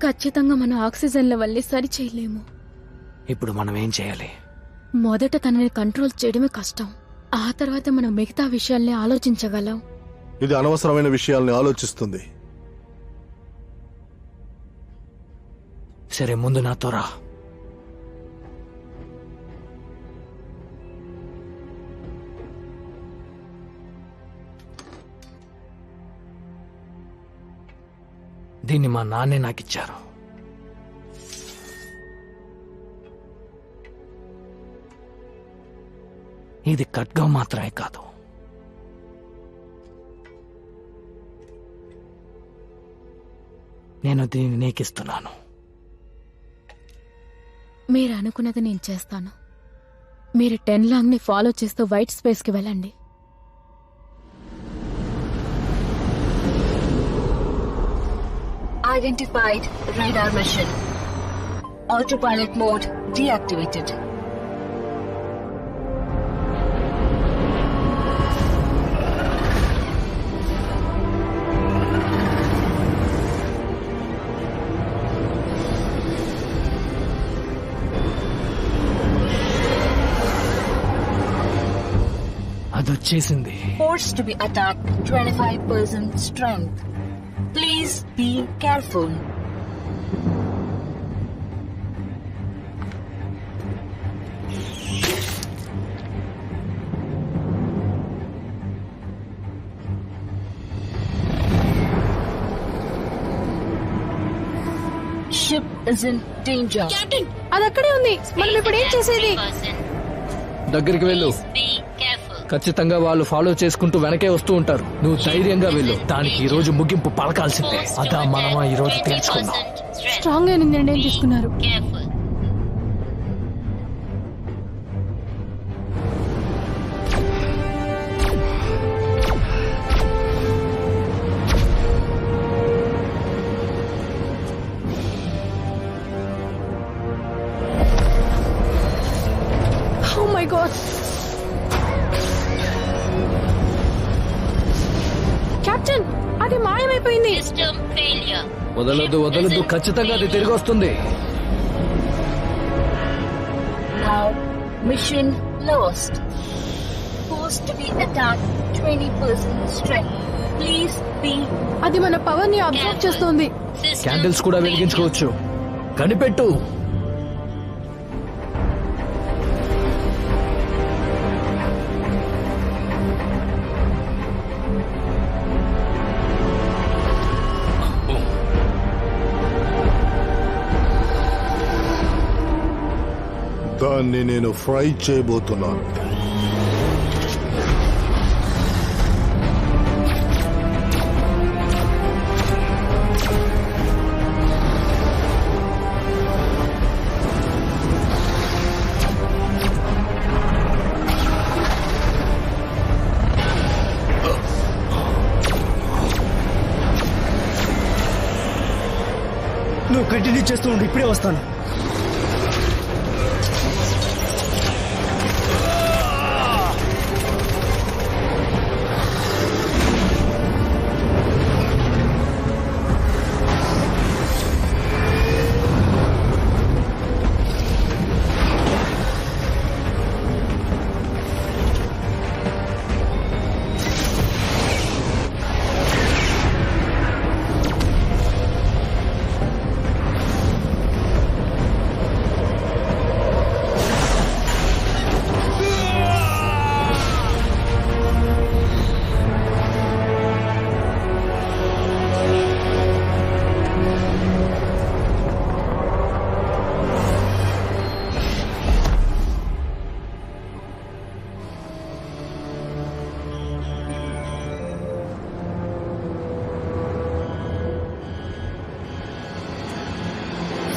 ఖచ్చితంగా మనం ఆక్సిజన్ లెవెల్ని సరి చేయలేము. ఇప్పుడు మనం ఏం చేయాలి? మొదట తనని కంట్రోల్ చేయడమే కష్టం. ఆ తర్వాత మనం మిగతా విషయాల్ని ఆలోచించగలం. ఇది అనవసరమైన విషయాల్ని ఆలోచిస్తుంది. సరే, ముందు నాతో రా. దీన్ని మా నాన్నే నాకిచ్చారు. ఇది ఖడ్గం మాత్రమే కాదు, నేను దీన్ని నీకిస్తున్నాను. మీరు అనుకున్నది నేను చేస్తాను. మీరు 10 లాంగ్ని ఫాలో చేస్తూ వైట్ స్పేస్కి వెళ్ళండి. Identified radar mission. Autopilot mode deactivated. అదొచ్చేసింది. Force to be attacked 25% strength. Please be careful. Ship is in danger. Captain, అది అక్కడే ఉంది. మనం ఇప్పుడు ఏం చేసేది? దగ్గరికి వెళ్ళు. ఖచ్చితంగా వాళ్ళు ఫాలో చేసుకుంటూ వెనకే వస్తూ ఉంటారు. నువ్వు ధైర్యంగా వెళ్ళు. దానికి ఈ రోజు ముగింపు పలకాల్సిందే. అదా మనమా ఈ రోజు తెలుసుకుందాం. స్ట్రాంగ్ అయిన నిర్ణయం తీసుకున్నారు. Oh my God. కెప్టెన్, అది మాయమైపోయింది. అయిపోయింది. System failure. వదలొద్దు వదలొద్దు, ఖచ్చితంగా అది తిరిగి వస్తుంది. Now, mission lost. Forced to be attacked 20% strength. Please be. అది మన పవర్ ని అబ్జర్వ్ చేస్తోంది. క్యాండిల్స్ కూడా వెలిగించుకోవచ్చు. కనిపెట్టు. దాన్ని నేను ఫ్రై చేయబోతున్నాను. నువ్వు కంటిన్యూ చేస్తూ ఉండు, ఇప్పుడే వస్తాను.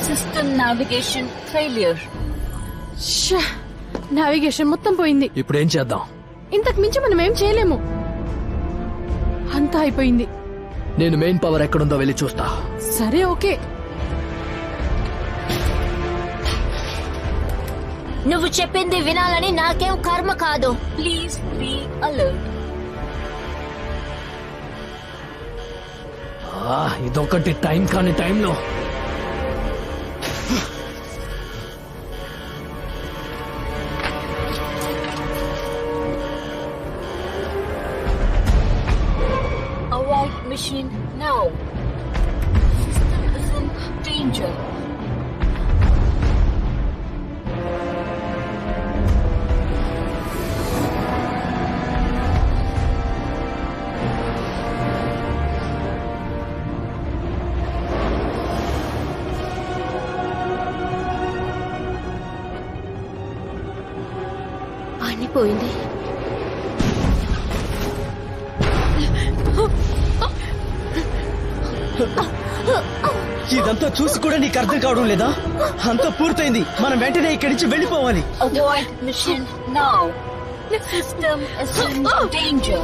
System navigation failure. నావిగేషన్ మొత్తం పోయింది. ఇప్పుడు ఏం చేద్దాం? ఇంతకు మించి మనం ఏం చేయలేము. అంతా అయిపోయింది. నేను మెయిన్ పవర్ ఎక్కడుందో వెళ్ళి చూస్తా. సరే, ఓకే. నువ్వు చెప్పింది వినాలని నాకేం కర్మ కాదు. Please be alert. ఇదొకటి టైం కాని టైంలో. Avoid mission now. System is in danger. ఆనిపోయింది. ఇదంతా చూసి కూడా నీకు అర్థం కావడం లేదా? అంతా పూర్తయింది, మనం వెంటనే ఇక్కడి నుంచి వెళ్ళిపోవాలి. Avoid mission now. System is in danger.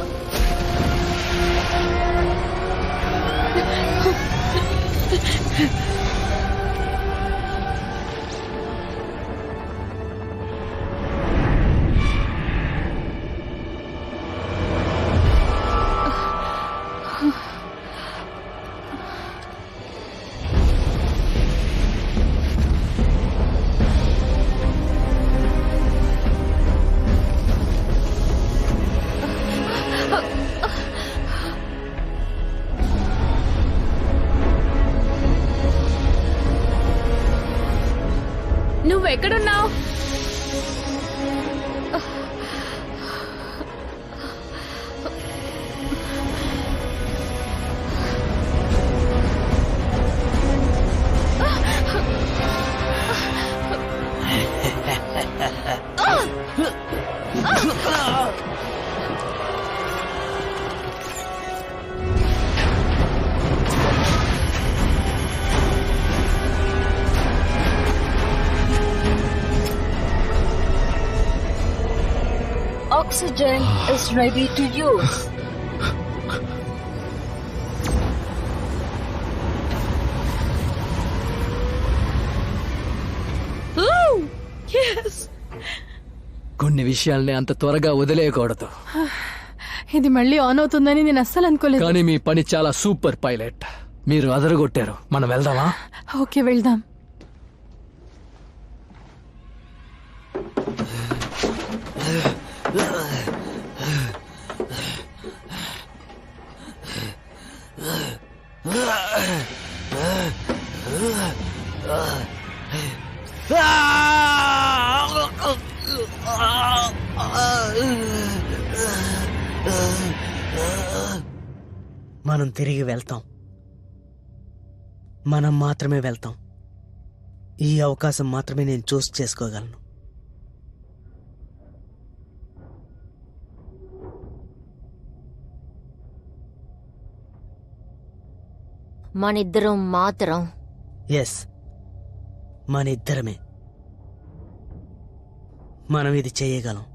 నువ్వెక్కడున్నావు? Oxygen is ready to use. కొన్ని విషయాల్ని అంత త్వరగా వదిలేయకూడదు. ఇది మళ్ళీ ఆన్ అవుతుందని నేను అస్సలు అనుకోలేదు. కానీ మీ పని చాలా సూపర్ పైలట్. మీరు అదరగొట్టారు. మనం వెళ్దామా? ఓకే, వెళ్దాం. మనం తిరిగి వెళ్తాం. మనం మాత్రమే వెళ్తాం. ఈ అవకాశం మాత్రమే నేను చూస్ చేసుకోగలను. మనిద్దరం మాత్రం. ఎస్, మనిద్దరమే. మనం ఇది చేయగలం.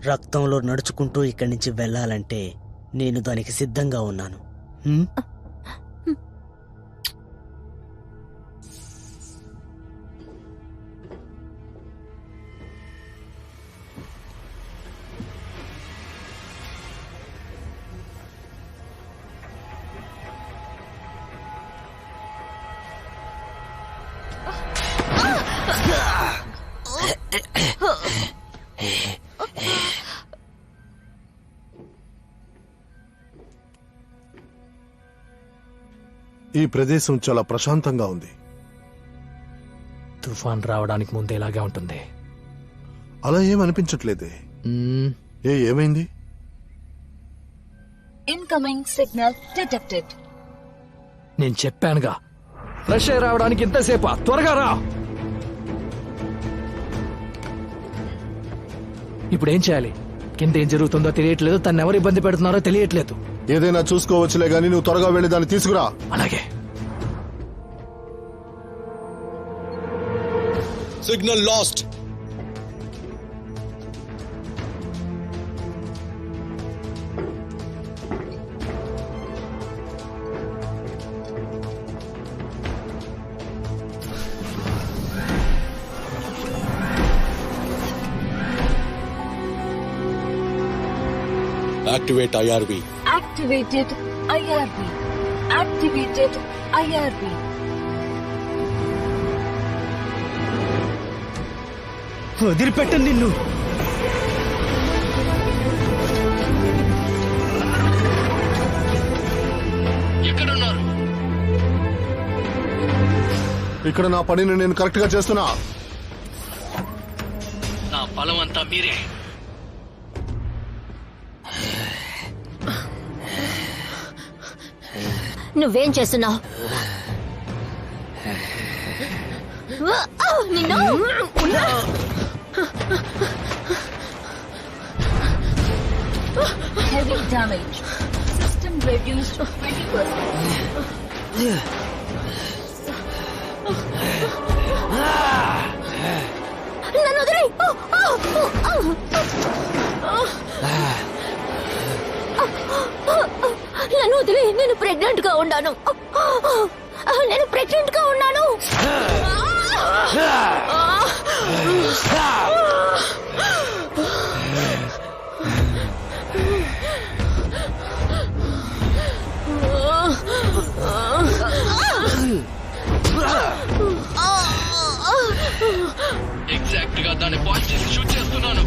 రక్తంలో నడుచుకుంటూ ఇక్కడి నుంచి వెళ్ళాలంటే నేను దానికి సిద్ధంగా ఉన్నాను. ఈ ప్రదేశం చాలా ప్రశాంతంగా ఉంది. తుఫాన్ రావడానికి ముందే ఇలాగే ఉంటుంది. అలా ఏమనిపించట్లేదే. ఏమైంది? Incoming signal detected. నేను చెప్పానుగా, ఫ్రెష్ ఎయిర్ రావడానికి ఇంతసేపా? త్వరగా రా. ఇప్పుడు ఏం చేయాలి? కింద ఏం జరుగుతుందో తెలియట్లేదు. తను ఎవరు ఇబ్బంది పెడుతున్నారో తెలియట్లేదు. ఏదైనా చూసుకోవచ్చులే గానీ నువ్వు త్వరగా వెళ్ళి దాన్ని తీసుకురా. అలాగే. Signal last. Activate IRB. Activated IRB. Activated IRB. వదిలిపెట్టండి నిన్ను. ఎక్కడున్నారు? ఇక్కడ నా పనిని నేను కరెక్ట్ గా చేస్తున్నా. నా బలం అంతా మీరే. నువ్వేం చేస్తున్నావు? నిన్ను Heavy damage. System reduced 20%. నన్ను వదిలేయ్. నన్ను వదిలే. నేను ప్రెగ్నెంట్ గా ఉన్నాను. నేను ప్రెగ్నెంట్ గా ఉన్నాను. ఎగ్జాక్ట్ గా దాన్ని పాయింట్ చేసి షూట్ చేస్తున్నాను.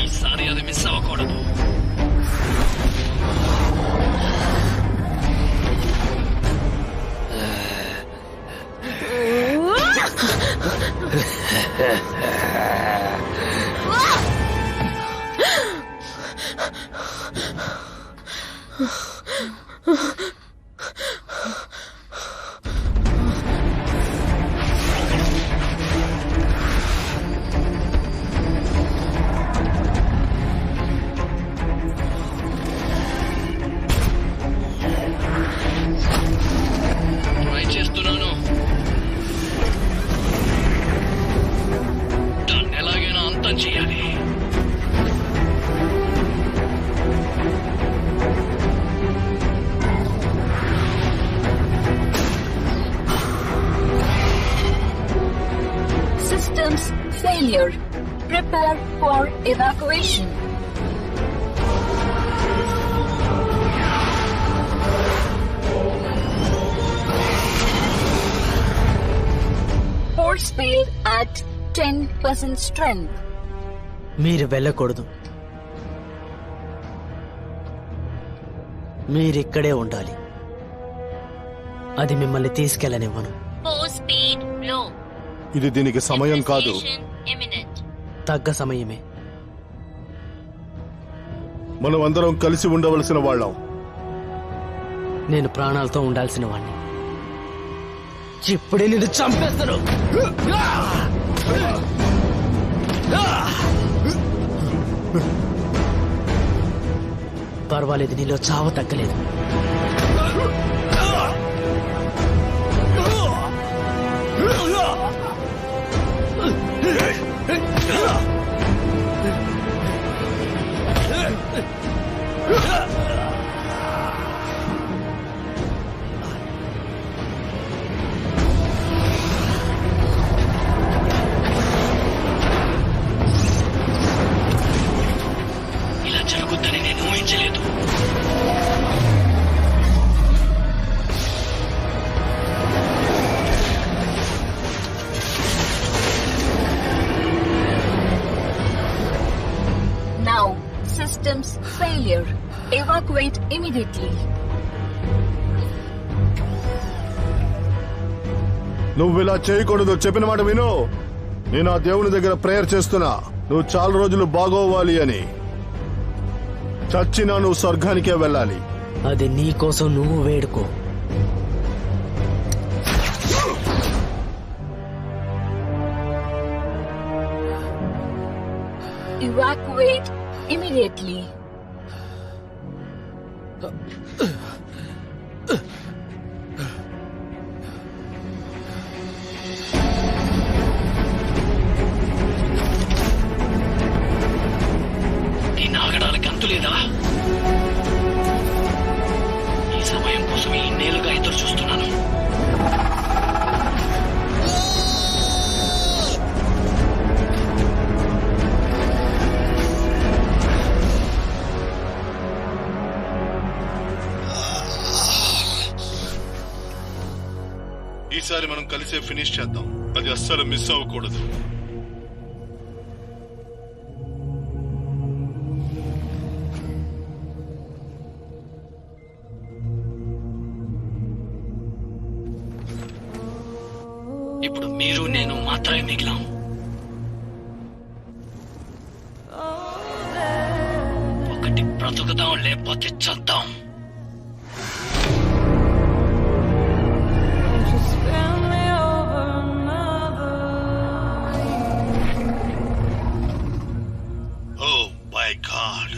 ఈసారి అది మిస్ అవ్వకూడదు. failure. Prepare for evacuation. Force field at 10% strength. మీరు వెళ్ళకూడదు. మీరిక్కడే ఉండాలి. అది మిమ్మల్ని తీసుకెళ్ళనివ్వను. ఫోర్స్ స్పీడ్ లో. ఇది దీనికి సమయం కాదు. ఇమినెంట్. తగ్గ సమయమే. మనం అందరం కలిసి ఉండవలసిన వాళ్ళం. నేను ప్రాణాలతో ఉండాల్సిన వాణ్ణి. ఇప్పుడే నిన్ను చంపేస్తాను. పర్వాలేదు, నీలో చావు తగ్గలేదు. ఇలా జరుగుతుందని నేను ఊహించలేదు. Now, systems failure. Evacuate immediately. నువ్వు ఇలా చేయకూడదు. చెప్పిన మాట విను. నేను ఆ దేవుని దగ్గర ప్రేయర్ చేస్తున్నా, నువ్వు చాలా రోజులు బాగోవాలి అని. చచ్చినా నువ్వు స్వర్గానికే వెళ్ళాలి. అది నీ కోసం నువ్వు వేడుకో. Evacuate immediately. నీ నాగడాలకి అంతు లేదా? ఈ సమయం కోసం ఈ నేలుగా ఎదురు చూస్తున్నాను. ఈసారి మనం కలిసే ఫినిష్ చేద్దాం. అది అస్సలు మిస్ అవ్వకూడదు. ఇప్పుడు మీరు నేను మాత్రమే మిగిలాం. ఒకటి బ్రతుకుదాం, లేకపోతే చద్దాం. Oh my God.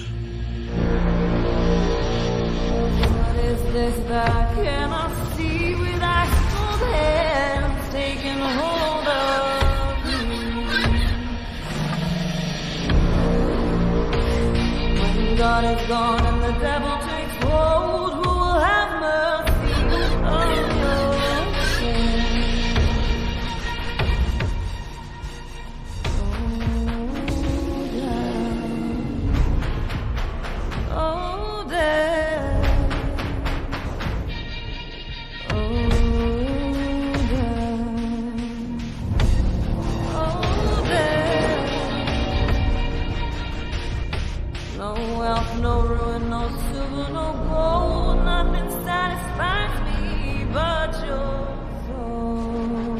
What is this that I cannot see with eyes cold hands taking hold of me? When God is gone and the devil takes hold, who will have mercy on your sin? Oh, death. Oh, death. No wealth, no ruin, no silver, no gold. Nothing satisfies me but your soul.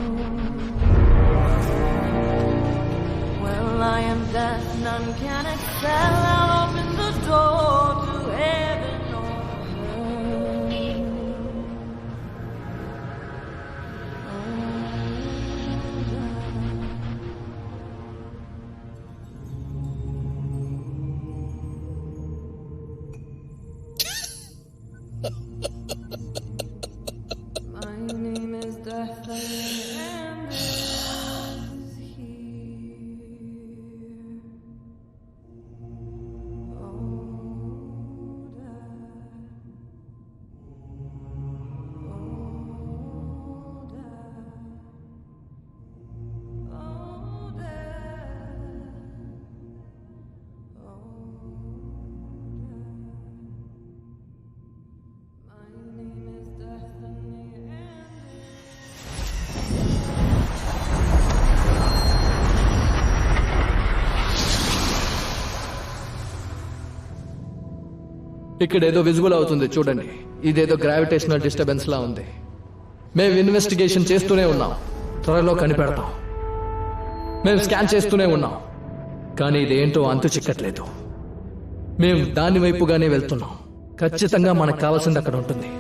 Well, I am death, none can excel. I'll open the door to heaven or hell. My name is Death, and is here. ఇక్కడ ఏదో visible అవుతుంది చూడండి. ఇదేదో gravitational disturbance లా ఉంది. మేము investigation చేస్తూనే ఉన్నాం, త్వరలో కనిపెడతాం. మేము స్కాన్ చేస్తూనే ఉన్నాం, కానీ ఇదేంటో అంతు చిక్కట్లేదు. మేము దాని వైపుగానే వెళ్తున్నాం. ఖచ్చితంగా మనకు కావాల్సింది అక్కడ ఉంటుంది.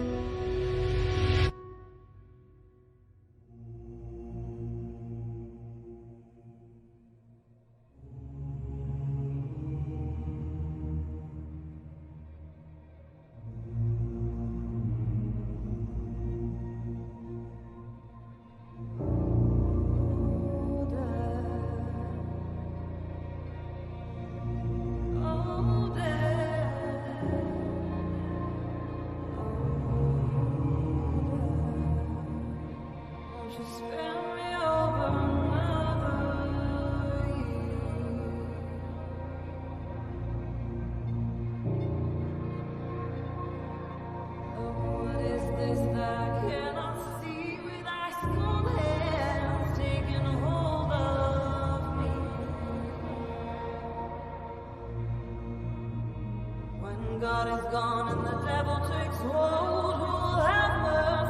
God is gone and the devil takes hold. Who'll have mercy?